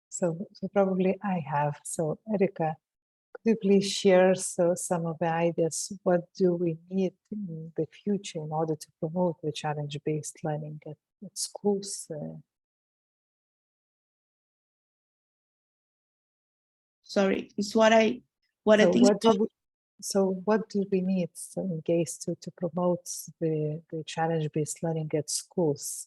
So probably I have. So, Erica, could you please share some of the ideas? What do we need in the future in order to promote the challenge-based learning at schools? Sorry, it's what I think. What do we need in case to promote the challenge-based learning at schools?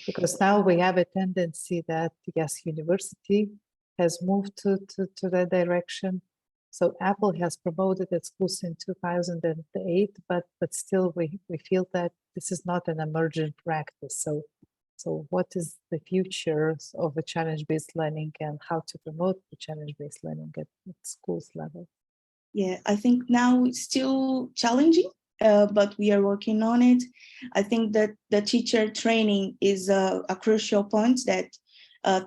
Because now we have a tendency that, yes, university has moved to that direction. So Apple has promoted at schools in 2008, but still we feel that this is not an emergent practice. So what is the future of the challenge-based learning and how to promote the challenge-based learning at schools level? Yeah, I think now it's still challenging, but we are working on it. I think that the teacher training is a crucial point, that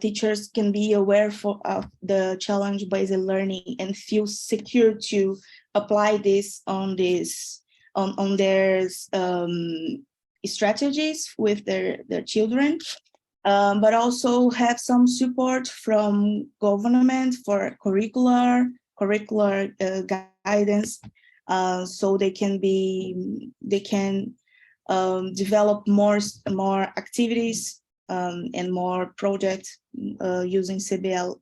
teachers can be aware of the challenge-based learning and feel secure to apply this on their strategies with their children, but also have some support from government for curricular guidance, so they can develop more activities and more projects using CBL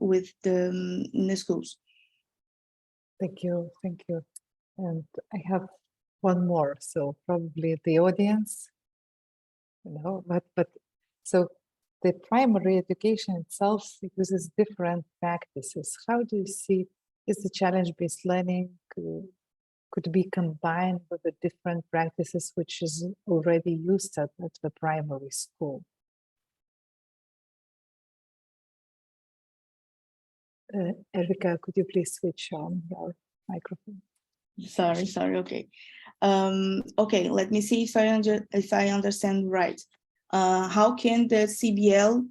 in the schools. Thank you. And I have one more. So probably the audience, but so the primary education itself uses different practices. How do you see is the challenge-based learning could be combined with the different practices which is already used at the primary school? Erica, could you please switch on your microphone? Sorry. Okay. Okay. Let me see if I understand right. How can the CBL?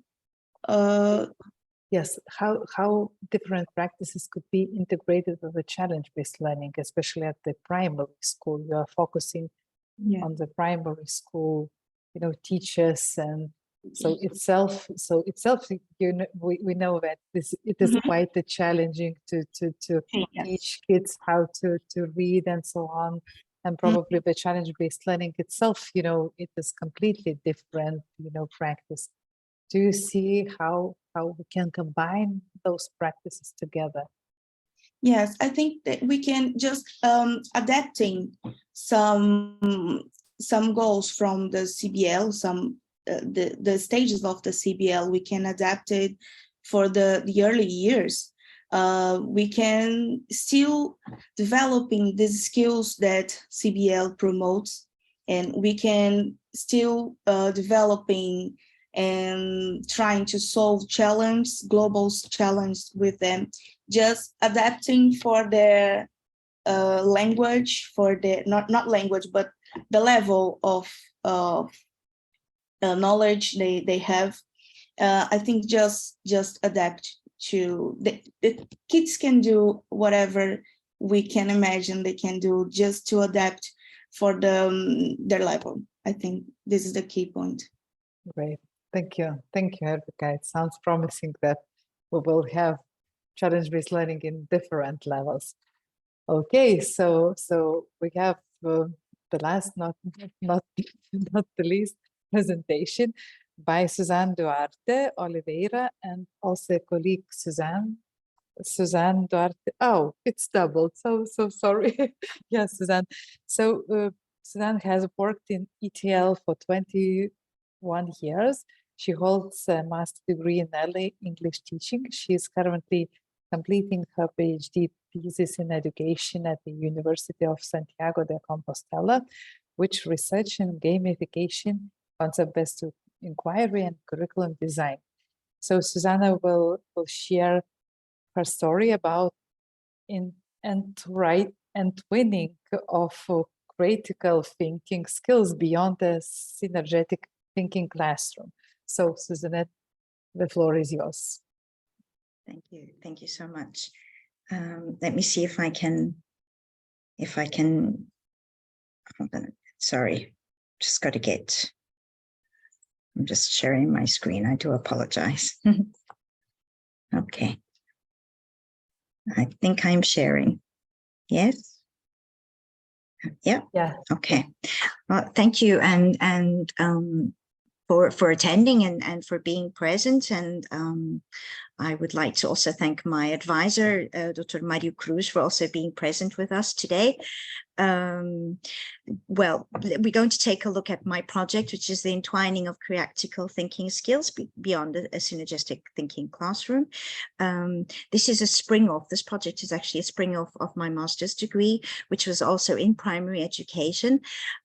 Yes. How different practices could be integrated with the challenge-based learning, especially at the primary school? You are focusing on the primary school, teachers and. So itself, we know that it is quite challenging to teach kids how to read and so on, and probably the challenge-based learning itself, it is completely different, practice. Do you see how we can combine those practices together? Yes, I think that we can just adapting some goals from the CBL, the stages of the CBL, we can adapt it for the early years. We can still developing these skills that CBL promotes, and we can still developing and trying to solve global challenge with them, just adapting for their language, for the not language, but the level of knowledge they have. I think just adapt to the kids can do whatever we can imagine they can do, just to adapt for their level. I think this is the key point. Great. Thank you. Thank you, Erika. It sounds promising that we will have challenge-based learning in different levels. Okay, so we have the last, not not the least, presentation by Suzanne Duarte Oliveira and also a colleague Suzanne Duarte. Oh, it's doubled. So sorry. Yes, Suzanne. So Suzanne has worked in ETL for 21 years. She holds a master's degree in early English teaching. She is currently completing her PhD thesis in education at the University of Santiago de Compostela, which research in gamification, concept-based inquiry, and curriculum design. So Susanna will share her story about twinning of critical thinking skills beyond the synergetic thinking classroom. So Susanna, the floor is yours. Thank you so much. Let me see if I can, hold on, sorry, just got to get, I'm just sharing my screen. I do apologize. Okay. I think I'm sharing. Yes? Yeah. Yeah. Okay. Well, thank you and for attending and for being present. And I would like to also thank my advisor, Dr. Mario Cruz, for also being present with us today. Well, we're going to take a look at my project, which is the entwining of critical thinking skills beyond a synergistic thinking classroom. This is a spring-off. This project is actually a spring-off of my master's degree, which was also in primary education.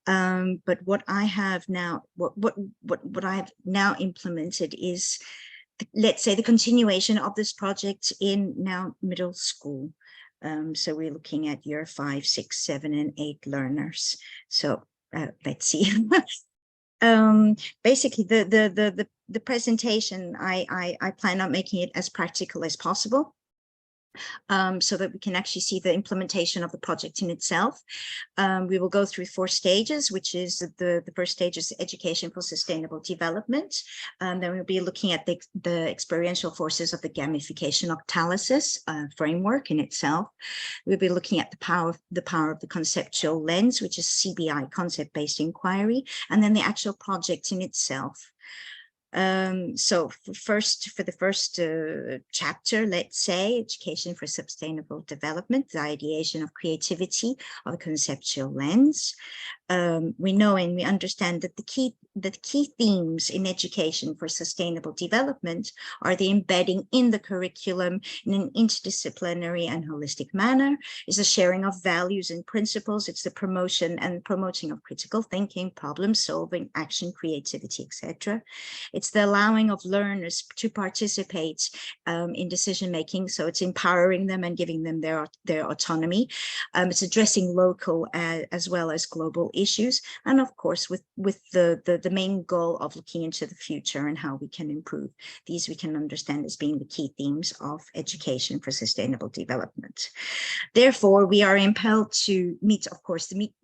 But what I have now, what I have now implemented is, let's say, the continuation of this project in now middle school. So we're looking at year 5, 6, 7, and 8 learners. So let's see. Basically, the presentation, I plan on making it as practical as possible. So that we can actually see the implementation of the project in itself. We will go through 4 stages, which is the first stage is education for sustainable development. Then we'll be looking at the experiential forces of the gamification octalysis framework in itself. We'll be looking at the power of the conceptual lens, which is CBI, concept-based inquiry, and then the actual project in itself. So for the first chapter, let's say, education for sustainable development, the ideation of creativity of a conceptual lens. We know and we understand that the key themes in education for sustainable development are the embedding in the curriculum in an interdisciplinary and holistic manner, is the sharing of values and principles, it's the promoting of critical thinking, problem solving, action, creativity, etc. It's the allowing of learners to participate in decision making, so it's empowering them and giving them their autonomy. It's addressing local as well as global issues, and of course with the main goal of looking into the future and how we can improve. These we can understand as being the key themes of education for sustainable development. Therefore, we are impelled to meet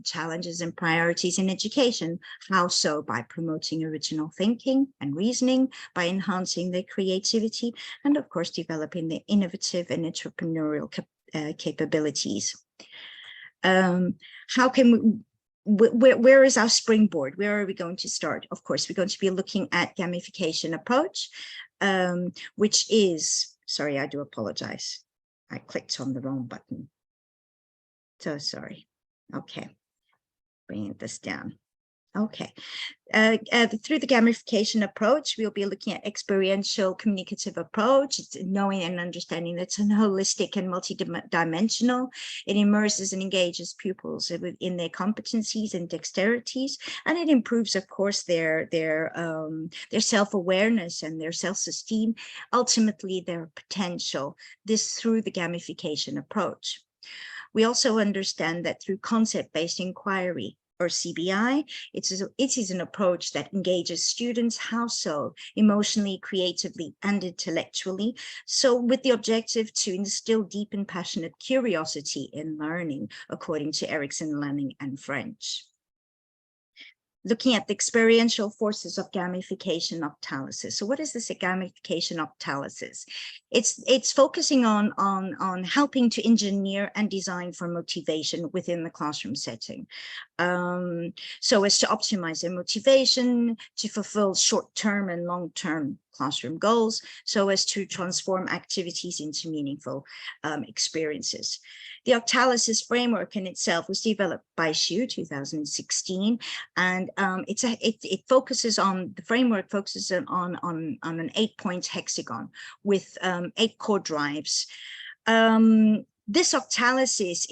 challenges and priorities in education. How so? By promoting original thinking and reasoning, by enhancing their creativity, and of course developing their innovative and entrepreneurial capabilities. How can we, where is our springboard? Where are we going to start? Of course, we're going to be looking at gamification approach, which is, sorry, I do apologize. I clicked on the wrong button. So sorry. Okay, bringing this down. Okay, through the gamification approach, we'll be looking at experiential communicative approach. It's knowing and understanding that it's holistic and multidimensional. It immerses and engages pupils in their competencies and dexterities, and it improves, of course, their self-awareness and their self-esteem, ultimately their potential. This through the gamification approach. We also understand that through concept-based inquiry, or CBI, it is an approach that engages students, how so? Emotionally, creatively, and intellectually. So with the objective to instill deep and passionate curiosity in learning, according to Erikson, Lanning, and French. looking at the experiential forces of gamification octalysis. So what is this gamification octalysis? It's focusing on helping to engineer and design for motivation within the classroom setting. So as to optimize their motivation, to fulfill short-term and long-term classroom goals, so as to transform activities into meaningful experiences. The octalysis framework in itself was developed by Xu 2016, and the framework focuses on an 8-point hexagon with 8 core drives. This octalysis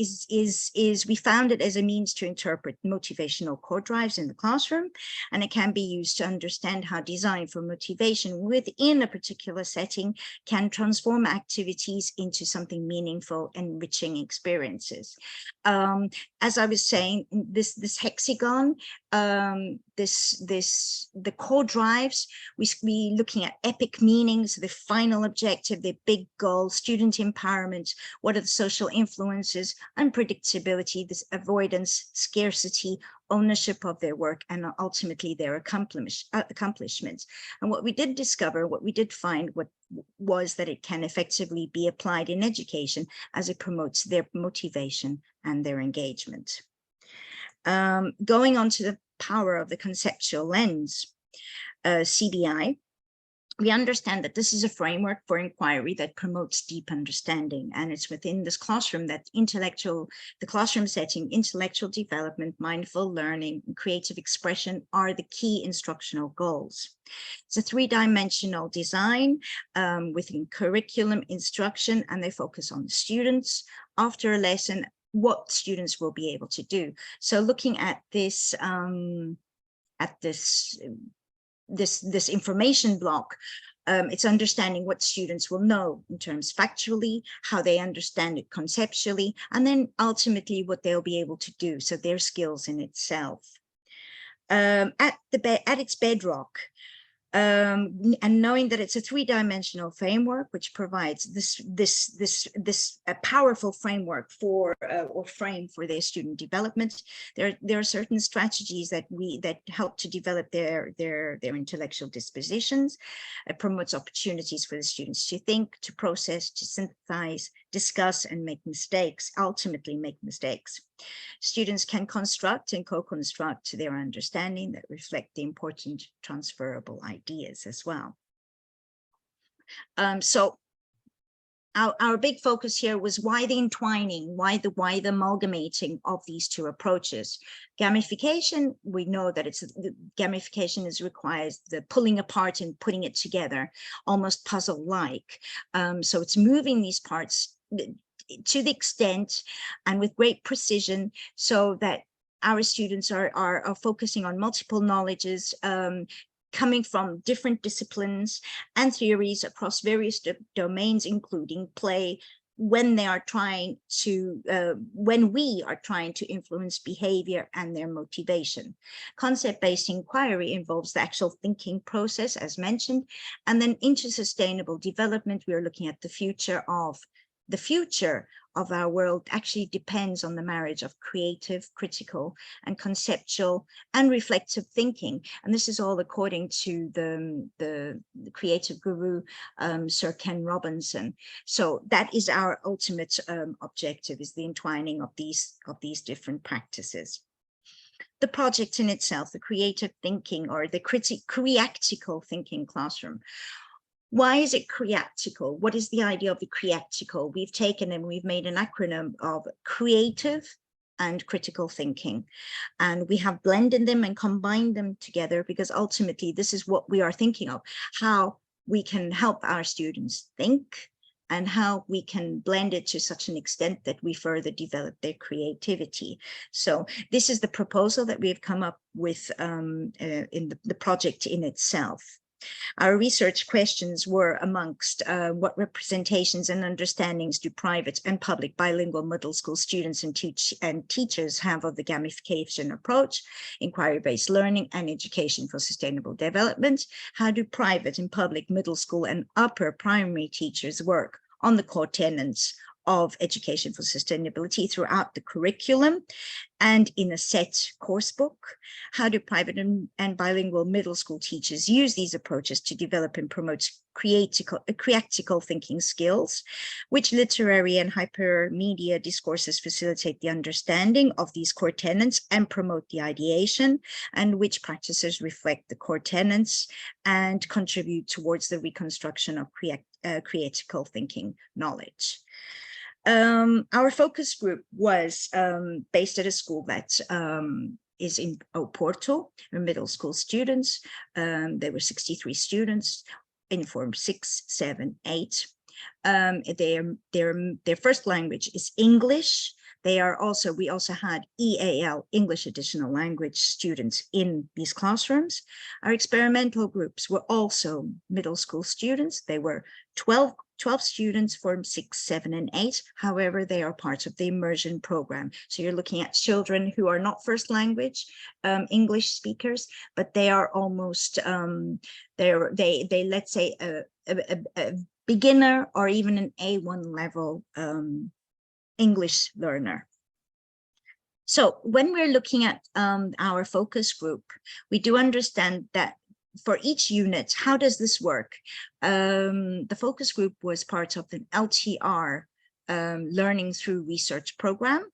we found it as a means to interpret motivational core drives in the classroom, and it can be used to understand how design for motivation within a particular setting can transform activities into something meaningful, enriching experiences. As I was saying, this hexagon, the core drives, we looking at epic meanings, the final objective, the big goal, student empowerment, what are the social influences, unpredictability, this avoidance, scarcity, ownership of their work, and ultimately their accomplishments. And what we did discover, what we did find, was that it can effectively be applied in education as it promotes their motivation and their engagement. Going on to the power of the conceptual lens, CBI, we understand that this is a framework for inquiry that promotes deep understanding, and it's within this classroom that the classroom setting, intellectual development, mindful learning, and creative expression are the key instructional goals. It's a 3-dimensional design within curriculum, instruction, and they focus on the students. After a lesson, what students will be able to do. So looking at this this information block, it's understanding what students will know in terms factually, how they understand it conceptually, and then ultimately what they'll be able to do, so their skills in itself. At its bedrock, and knowing that it's a 3-dimensional framework which provides this powerful framework for or frame for their student development, there are certain strategies that help to develop their intellectual dispositions. It promotes opportunities for the students to think, to process, to synthesize, discuss, and make mistakes, ultimately make mistakes. Students can construct and co-construct their understanding that reflect the important transferable ideas as well. So our big focus here was why the entwining, why the amalgamating of these two approaches. Gamification, we know that gamification requires the pulling apart and putting it together, almost puzzle-like. So it's moving these parts to the extent and with great precision, so that our students are focusing on multiple knowledges coming from different disciplines and theories across various domains, including play, when we are trying to influence behavior and their motivation. Concept-based inquiry involves the actual thinking process, as mentioned, and then into sustainable development, we are looking at the future of our world actually depends on the marriage of creative, critical, and conceptual and reflective thinking. And this is all according to the creative guru, Sir Ken Robinson. So that is our ultimate objective, is the entwining of these different practices. The project in itself, the creative thinking or the creatical thinking classroom. Why is it creatical? What is the idea of the creatical? We've taken and we've made an acronym of creative and critical thinking, and we have blended them and combined them together because ultimately this is what we are thinking of, how we can help our students think and how we can blend it to such an extent that we further develop their creativity. So this is the proposal that we've come up with in the project in itself. Our research questions were amongst what representations and understandings do private and public bilingual middle school students and teachers have of the gamification approach, inquiry-based learning, and education for sustainable development? How do private and public middle school and upper primary teachers work on the core tenets of education for sustainability throughout the curriculum? and in a set course book. How do private and bilingual middle school teachers use these approaches to develop and promote critical thinking skills? Which literary and hypermedia discourses facilitate the understanding of these core tenets and promote the ideation? And which practices reflect the core tenets and contribute towards the reconstruction of critical thinking knowledge? Our focus group was based at a school that is in Oporto, middle school students. There were 63 students in Form 6, 7, 8. Their first language is English. We also had EAL, English Additional Language students in these classrooms. Our experimental groups were also middle school students. They were 12 students, Form 6, 7, and 8. However, they are part of the immersion program. So you're looking at children who are not first language English speakers, but they are almost, they let's say a beginner or even an A1 level English learner. So when we're looking at our focus group, we do understand that for each unit, how does this work? The focus group was part of the LTR Learning Through Research program,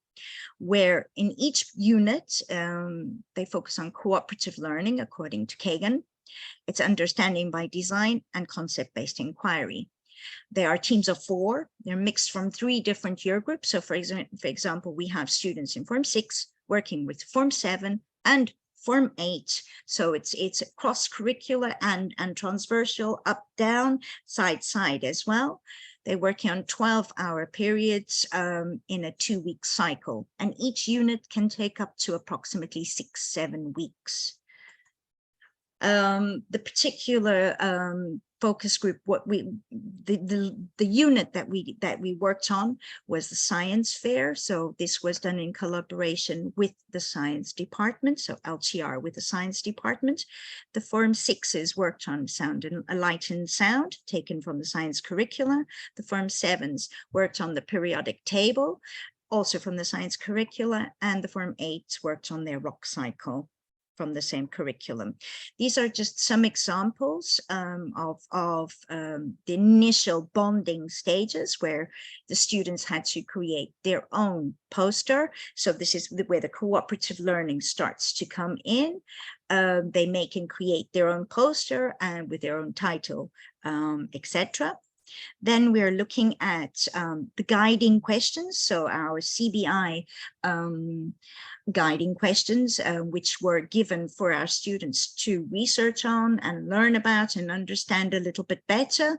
where in each unit, they focus on cooperative learning according to Kagan. It's understanding by design and concept-based inquiry. There are teams of 4. They're mixed from 3 different year groups. So for example, we have students in Form 6 working with Form 7 and Form 8. So it's cross-curricular and transversal, up, down, side as well. They're working on 12-hour periods in a 2-week cycle. And each unit can take up to approximately 6-7 weeks. The particular focus group, the unit that we worked on was the science fair. So this was done in collaboration with the science department, so LTR with the science department. The Form 6s worked on sound and light and sound, taken from the science curricula. The Form 7s worked on the periodic table, also from the science curricula, and the Form 8s worked on their rock cycle from the same curriculum. These are just some examples of the initial bonding stages where the students had to create their own poster. So this is where the cooperative learning starts to come in. They make and create their own poster and with their own title, etc. Then we're looking at the guiding questions. So our CBI guiding questions, which were given for our students to research on and learn about and understand a little bit better.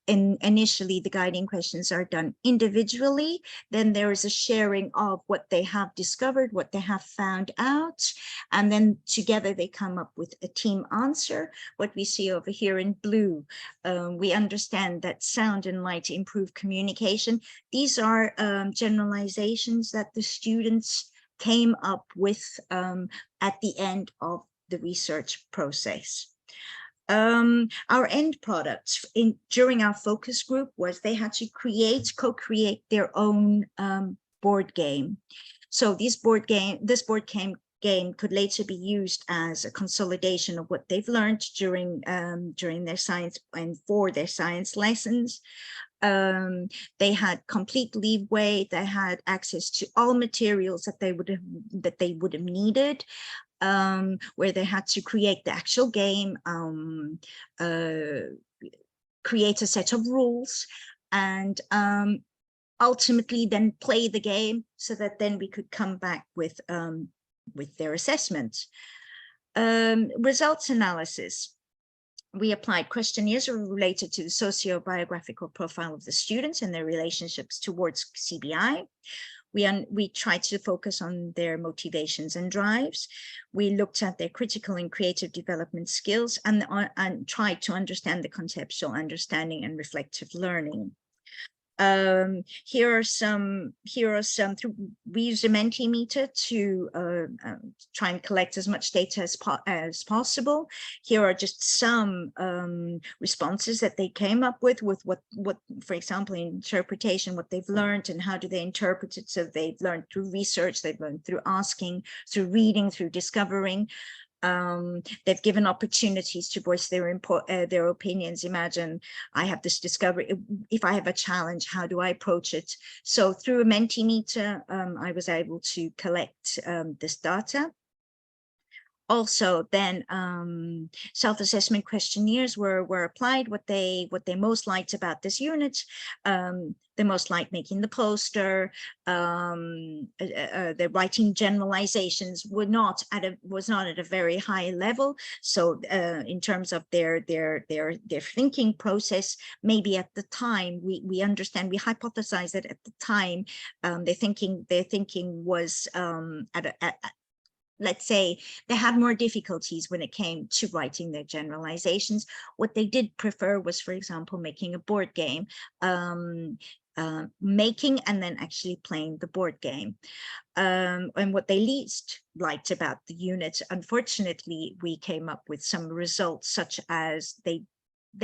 And initially, the guiding questions are done individually. Then there is a sharing of what they have discovered, what they have found out. And then together they come up with a team answer. What we see over here in blue, we understand that sound and light improve communication. These are generalizations that the students came up with at the end of the research process. Our end products during our focus group was they had to co-create their own board game. So this board game could later be used as a consolidation of what they've learned during their science and for their science lessons. They had complete leeway. They had access to all materials that they would have needed, where they had to create the actual game, create a set of rules, and ultimately then play the game so that then we could come back with their assessment. Results analysis. We applied questionnaires related to the socio-biographical profile of the students and their relationships towards CBI. We tried to focus on their motivations and drives. We looked at their critical and creative development skills and tried to understand the conceptual understanding and reflective learning. Here are some, we use the Mentimeter to try and collect as much data as possible. Here are just some responses that they came up with what, for example, in interpretation, what they've learned and how do they interpret it. So they've learned through research, they've learned through asking, through reading, through discovering. They've given opportunities to voice their opinions. Imagine I have this discovery. If I have a challenge, how do I approach it? So through a Mentimeter, I was able to collect this data. Also, then self-assessment questionnaires were applied. What they most liked about this unit, they most liked making the poster. The writing generalizations was not at a very high level. So in terms of their thinking process, maybe at the time we understand, we hypothesize that at the time their thinking was let's say they had more difficulties when it came to writing their generalizations. What they did prefer was, for example, making a board game, making and then actually playing the board game. And what they least liked about the unit, unfortunately, we came up with some results such as they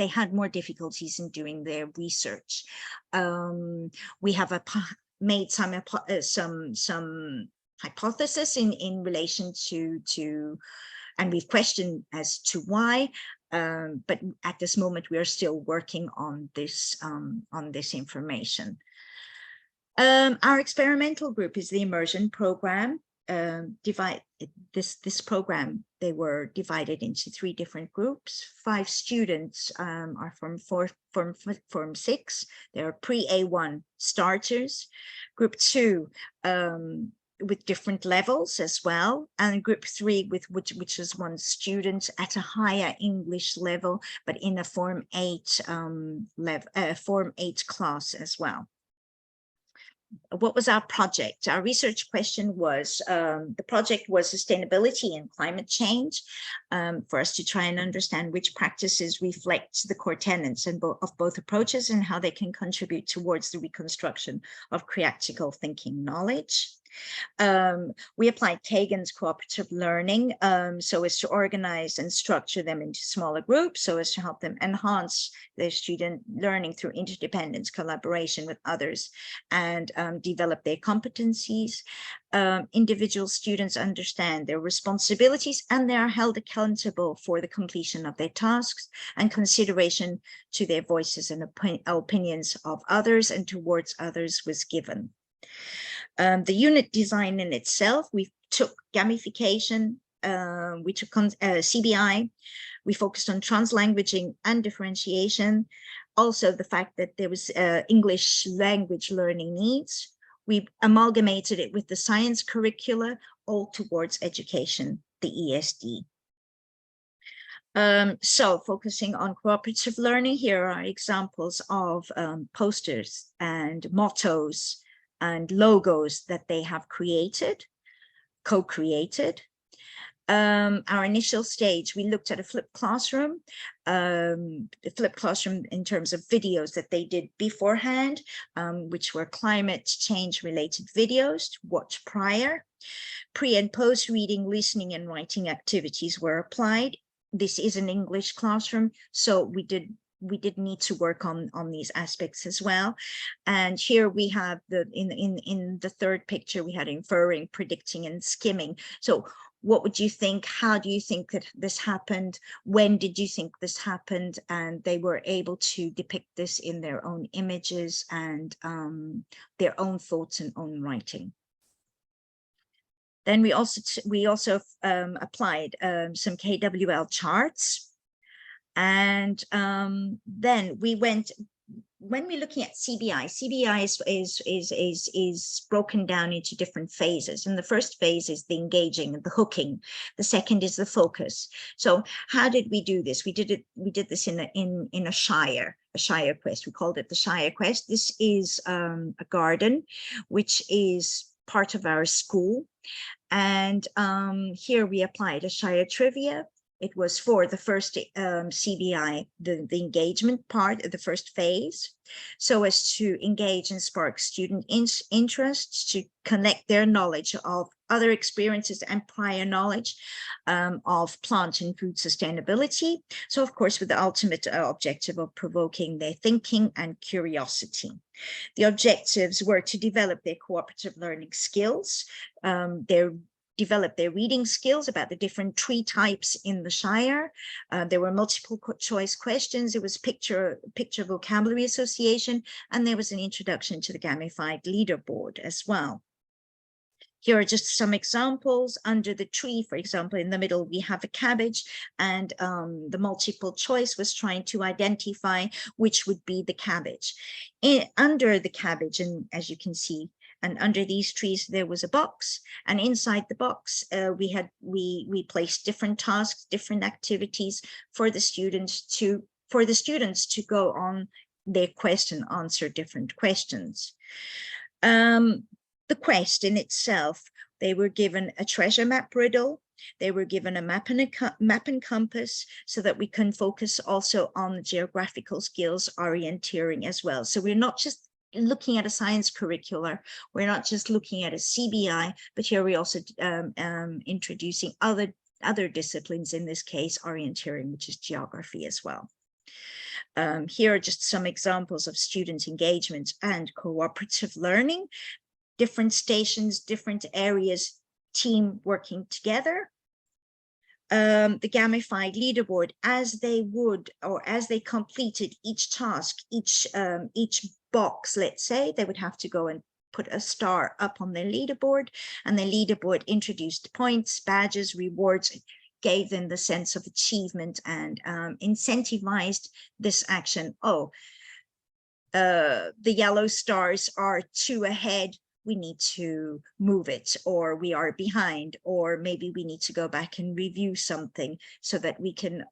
had more difficulties in doing their research. We have made some hypothesis in relation to, and we've questioned as to why, but at this moment we are still working on this information. Our experimental group is the immersion program. This program, they were divided into 3 different groups. 5 students are from Form 6. They are pre-A1 starters. Group 2 with different levels as well, and group 3 with which is 1 student at a higher English level, but in a Form 8 Form 8 class as well. What was our project? Our research question was, the project was sustainability and climate change, for us to try and understand which practices reflect the core tenets of both approaches and how they can contribute towards the reconstruction of critical thinking knowledge. We applied Kagan's cooperative learning so as to organize and structure them into smaller groups so as to help them enhance their student learning through interdependence, collaboration with others, and develop their competencies. Individual students understand their responsibilities and they are held accountable for the completion of their tasks, and consideration to their voices and opinions of others and towards others was given. The unit design in itself, we took gamification, we took CBI, we focused on translanguaging and differentiation. Also the fact that there was English language learning needs. We amalgamated it with the science curricula, all towards education, the ESD. So focusing on cooperative learning, here are examples of posters and mottos and logos that they have created, co-created. Our initial stage, we looked at a flipped classroom, in terms of videos that they did beforehand, which were climate change related videos to watch prior. Pre and post reading, listening and writing activities were applied. This is an English classroom, so we did need to work on these aspects as well. And here we have in the third picture, we had inferring, predicting and skimming. So what would you think? How do you think that this happened? When did you think this happened? And they were able to depict this in their own images and their own thoughts and own writing. Then we also applied some KWL charts. And then we went, when we're looking at CBI is broken down into different phases. And the first phase is the engaging, the hooking. The second is the focus. So how did we do this? We did this in a Shire quest. We called it the Shire quest. This is a garden, which is part of our school. And here we applied a Shire trivia, It was for the first CBI, the engagement part of the first phase, so as to engage and spark student interests, to connect their knowledge of other experiences and prior knowledge of plant and food sustainability. So of course, with the ultimate objective of provoking their thinking and curiosity. The objectives were to develop their cooperative learning skills, develop their reading skills about the different tree types in the Shire. There were multiple choice questions. It was picture vocabulary association, and there was an introduction to the gamified leaderboard as well. Here are just some examples. Under the tree, for example, in the middle, we have a cabbage, and the multiple choice was trying to identify which would be the cabbage. Under the cabbage, and as you can see, and under these trees, there was a box, and inside the box, we placed different tasks, different activities for the students to go on their quest and answer different questions. The quest in itself, they were given a treasure map riddle. They were given a map and compass, so that we can focus also on the geographical skills orienteering as well. So we're not just looking at a science curricular, we're not just looking at a CBI, but here we're also introducing other disciplines, in this case orienteering, which is geography as well. Here are just some examples of student engagement and cooperative learning, different stations, different areas, team working together. The gamified leaderboard, as they completed each task, each box, let's say, they would have to go and put a star up on their leaderboard, and the leaderboard introduced points, badges, rewards, gave them the sense of achievement, and incentivized this action. Oh, the yellow stars are 2 ahead, we need to move it, or we are behind, or maybe we need to go back and review something so that we can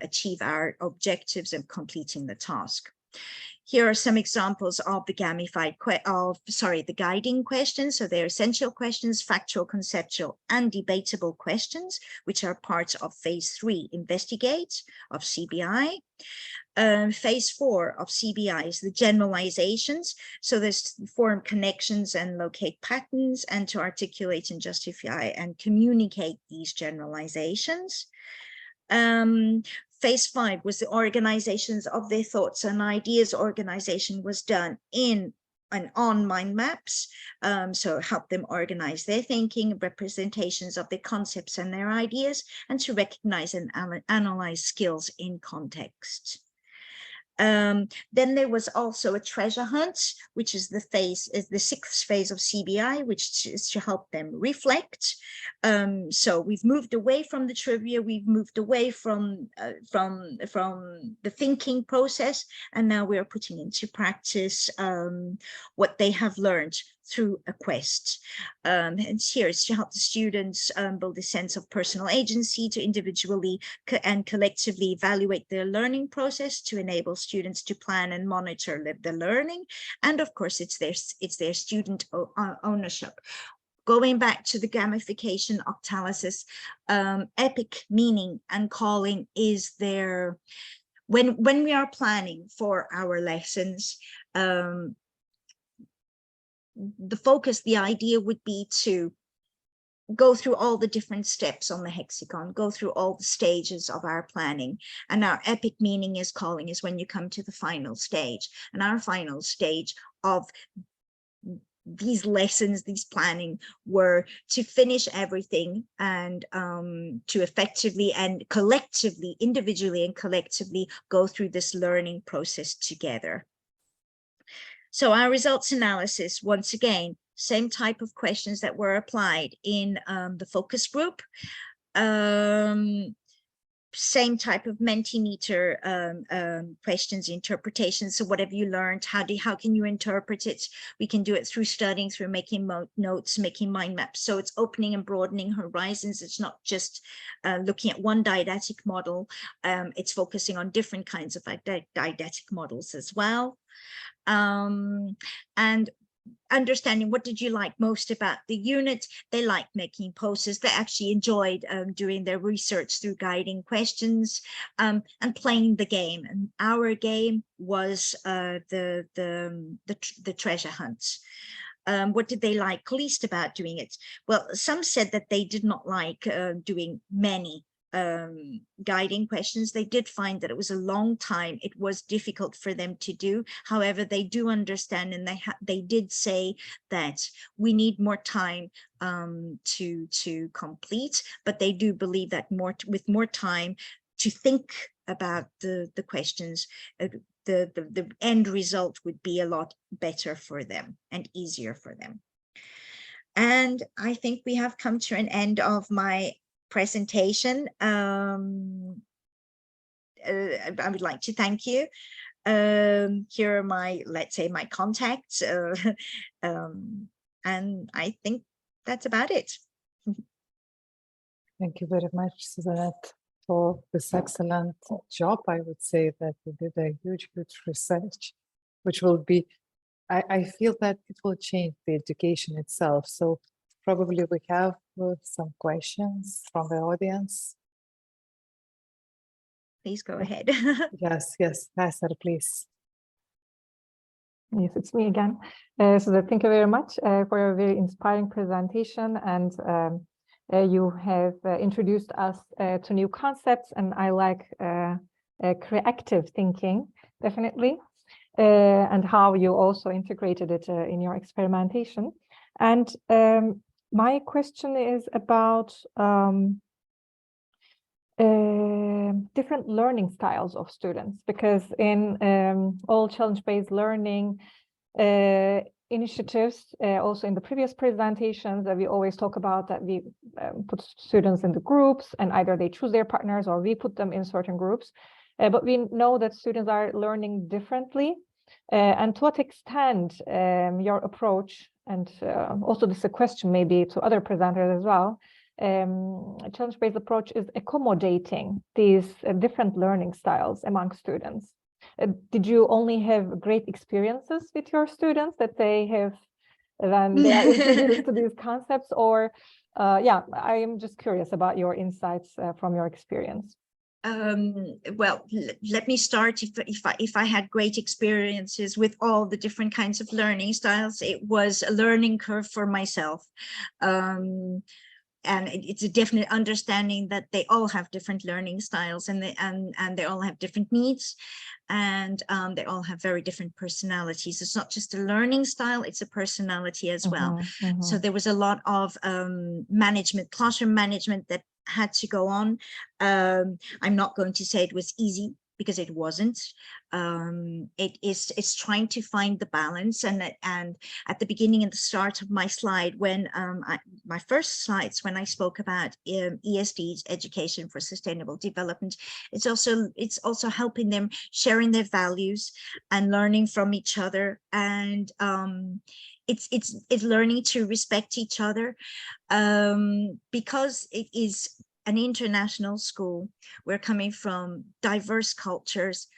achieve our objectives of completing the task. Here are some examples of the the guiding questions. So they're essential questions, factual, conceptual, and debatable questions, which are parts of phase 3, investigate, of CBI. Phase 4 of CBI is the generalizations. So there's form connections and locate patterns, and to articulate and justify and communicate these generalizations. Phase 5 was the organizations of their thoughts and ideas. Organization was done in and on mind maps, so help them organize their thinking, representations of their concepts and their ideas, and to recognize and analyze skills in context. Then there was also a treasure hunt, which is the 6th phase of CBI, which is to help them reflect. So we've moved away from the trivia, we've moved away from the thinking process, and now we are putting into practice what they have learned through a quest. And here it's to help the students build a sense of personal agency, to individually and collectively evaluate their learning process, to enable students to plan and monitor the learning. And of course, it's their student ownership. Going back to the gamification octalysis, EPIC meaning and calling is their, when we are planning for our lessons, the focus, the idea would be to go through all the different steps on the hexagon, go through all the stages of our planning. And our epic meaning is calling is when you come to the final stage. And our final stage of these lessons, these planning, were to finish everything and to effectively and collectively, individually and collectively, go through this learning process together. So our results analysis, once again, same type of questions that were applied in the focus group, same type of Mentimeter questions, interpretations. So what have you learned? How can you interpret it? We can do it through studying, through making notes, making mind maps. So it's opening and broadening horizons. It's not just looking at one didactic model. It's focusing on different kinds of didactic models as well. And understanding what did you like most about the unit. They liked making posters. They actually enjoyed doing their research through guiding questions and playing the game. And our game was the treasure hunts. What did they like least about doing it? Well, some said that they did not like doing many guiding questions. They did find that it was a long time. It was difficult for them to do. However, they do understand, and they did say that we need more time to complete, but they do believe that with more time to think about the questions, the end result would be a lot better for them and easier for them. And I think we have come to an end of my presentation. I would like to thank you. Here are my, let's say, my contacts, and I think that's about it. Thank you very much, Suzanette, for this excellent job. I would say that you did a huge research, which will be, I feel that it will change the education itself. So probably we have some questions from the audience. Please go ahead. Yes, Nasser, please. Yes, it's me again. So thank you very much for a very inspiring presentation, and you have introduced us to new concepts, and I like creative thinking, definitely, and how you also integrated it in your experimentation. And my question is about different learning styles of students, because in all challenge-based learning initiatives, also in the previous presentations, we always talk about that we put students in the groups, and either they choose their partners or we put them in certain groups. But we know that students are learning differently. And to what extent your approach, and also this is a question maybe to other presenters as well, challenge-based approach is accommodating these different learning styles among students. Did you only have great experiences with your students that they have, then they are introduced to these concepts, or yeah, I am just curious about your insights from your experience. Well, let me start. If I had great experiences with all the different kinds of learning styles, it was a learning curve for myself. And it's a definite understanding that they all have different learning styles, and they all have different needs, and they all have very different personalities. It's not just a learning style, it's a personality as well. So there was a lot of management, classroom management that had to go on. I'm not going to say it was easy, because it wasn't. It's trying to find the balance, and at the beginning and the start of my slide, when my first slides, when I spoke about ESD's, Education for Sustainable Development, it's also helping them, sharing their values and learning from each other, and it's learning to respect each other, because it is an international school. We're coming from diverse cultures,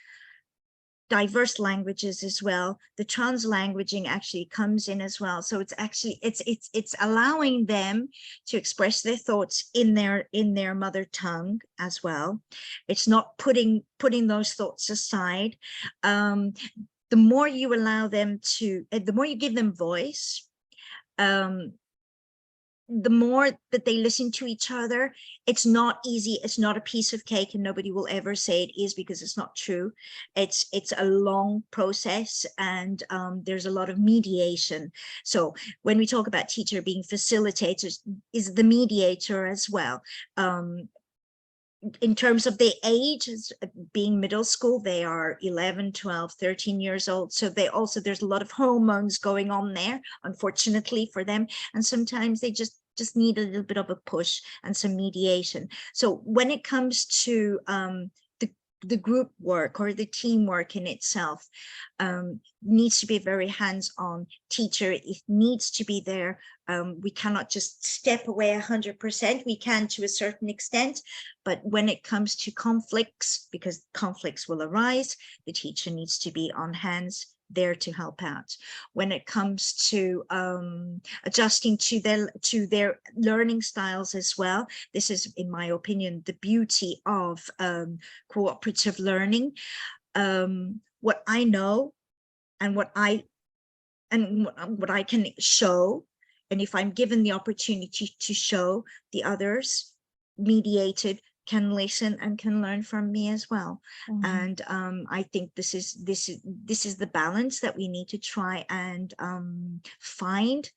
diverse languages as well. The translanguaging actually comes in as well. So it's actually it's allowing them to express their thoughts in their mother tongue as well. It's not putting those thoughts aside. The more you allow them to, the more you give them voice, the more that they listen to each other. It's not easy. It's not a piece of cake, and nobody will ever say it is, because it's not true. It's a long process, and there's a lot of mediation. So when we talk about teacher being facilitators, is the mediator as well. In terms of the age, being middle school, they are 11, 12, 13 years old. So there's a lot of hormones going on there, unfortunately for them. And sometimes they just need a little bit of a push and some mediation. So when it comes to the group work or the teamwork in itself, needs to be a very hands-on teacher. It needs to be there. We cannot just step away 100%. We can to a certain extent, but when it comes to conflicts, because conflicts will arise, the teacher needs to be on hands there to help out. When it comes to adjusting to their learning styles as well, this is, in my opinion, the beauty of cooperative learning. What I know and what I can show, and if I'm given the opportunity to show, the others mediated can listen and can learn from me as well. And I think this is the balance that we need to try and find.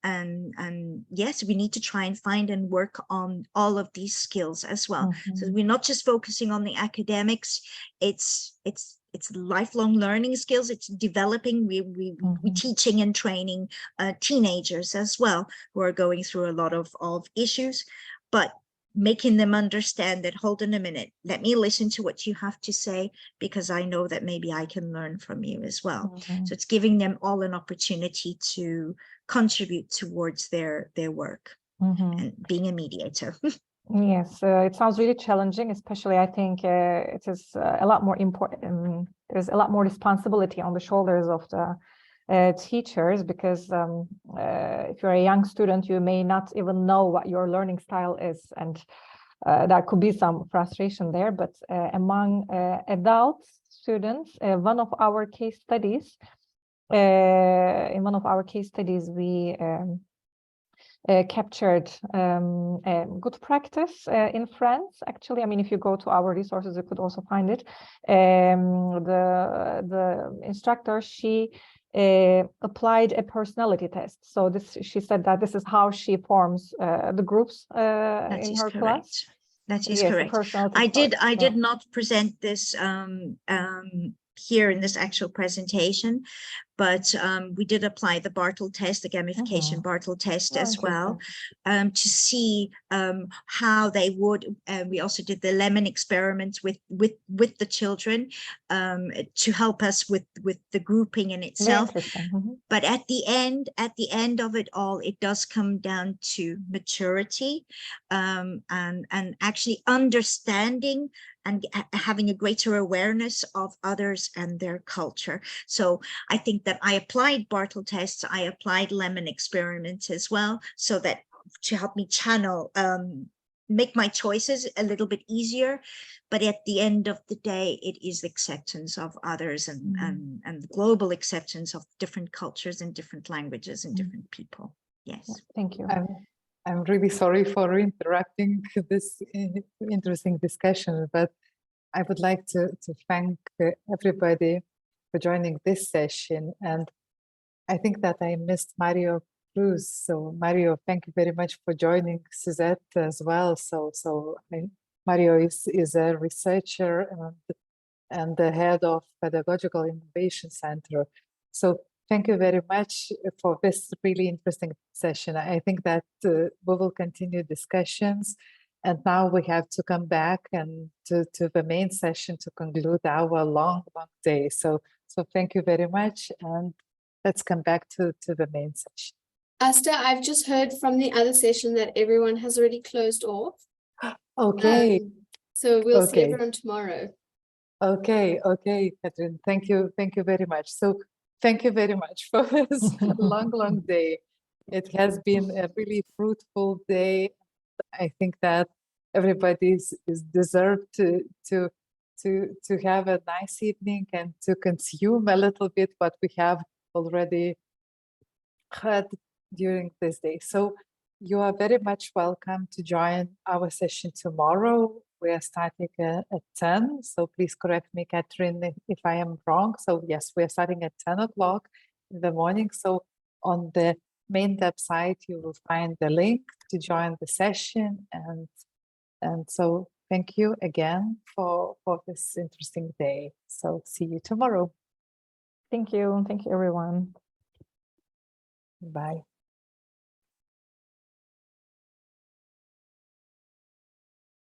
And yes, we need to try and find and work on all of these skills as well. So we're not just focusing on the academics. It's lifelong learning skills. It's developing. We're teaching and training teenagers as well, who are going through a lot of issues, but making them understand that, hold on a minute, let me listen to what you have to say, because I know that maybe I can learn from you as well. So it's giving them all an opportunity to contribute towards their work and being a mediator. Yes, it sounds really challenging, especially I think it is a lot more important. There's a lot more responsibility on the shoulders of the teachers, because if you're a young student, you may not even know what your learning style is, and there could be some frustration there. But among adult students, in one of our case studies, we captured a good practice in France. Actually, I mean, if you go to our resources, you could also find it. The instructor, she applied a personality test. So she said that this is how she forms the groups in her class. That is correct. I did not present this here in this actual presentation, but we did apply the Bartle test, the gamification Bartle test as well, to see how they would. We also did the lemon experiment with the children to help us with the grouping in itself. But at the end of it all, it does come down to maturity and actually understanding and having a greater awareness of others and their culture. So I think that I applied Bartle tests, I applied lemon experiments as well, so that to help me channel, make my choices a little bit easier. But at the end of the day, it is acceptance of others and the global acceptance of different cultures and different languages and different people. Yes. Thank you. I'm really sorry for interrupting this interesting discussion, but I would like to thank everybody for joining this session. And I think that I missed Mario Cruz. So Mario, thank you very much for joining Suzette as well. Mario is a researcher and the head of Pedagogical Innovation Center. So thank you very much for this really interesting session. I think that we will continue discussions, and now we have to come back and to the main session to conclude our long day. So thank you very much, and let's come back to the main session. Asta, I've just heard from the other session that everyone has already closed off. Okay. So we'll see everyone tomorrow. Okay, Catherine, thank you very much. So thank you very much for this long day. It has been a really fruitful day. I think that everybody is deserved to have a nice evening and to consume a little bit what we have already heard during this day. So you are very much welcome to join our session tomorrow. We are starting at 10. So please correct me, Catherine, if I am wrong. So yes, we are starting at 10 o'clock in the morning. So on the main website, you will find the link to join the session. And so thank you again for this interesting day. So see you tomorrow. Thank you. Thank you, everyone. Bye.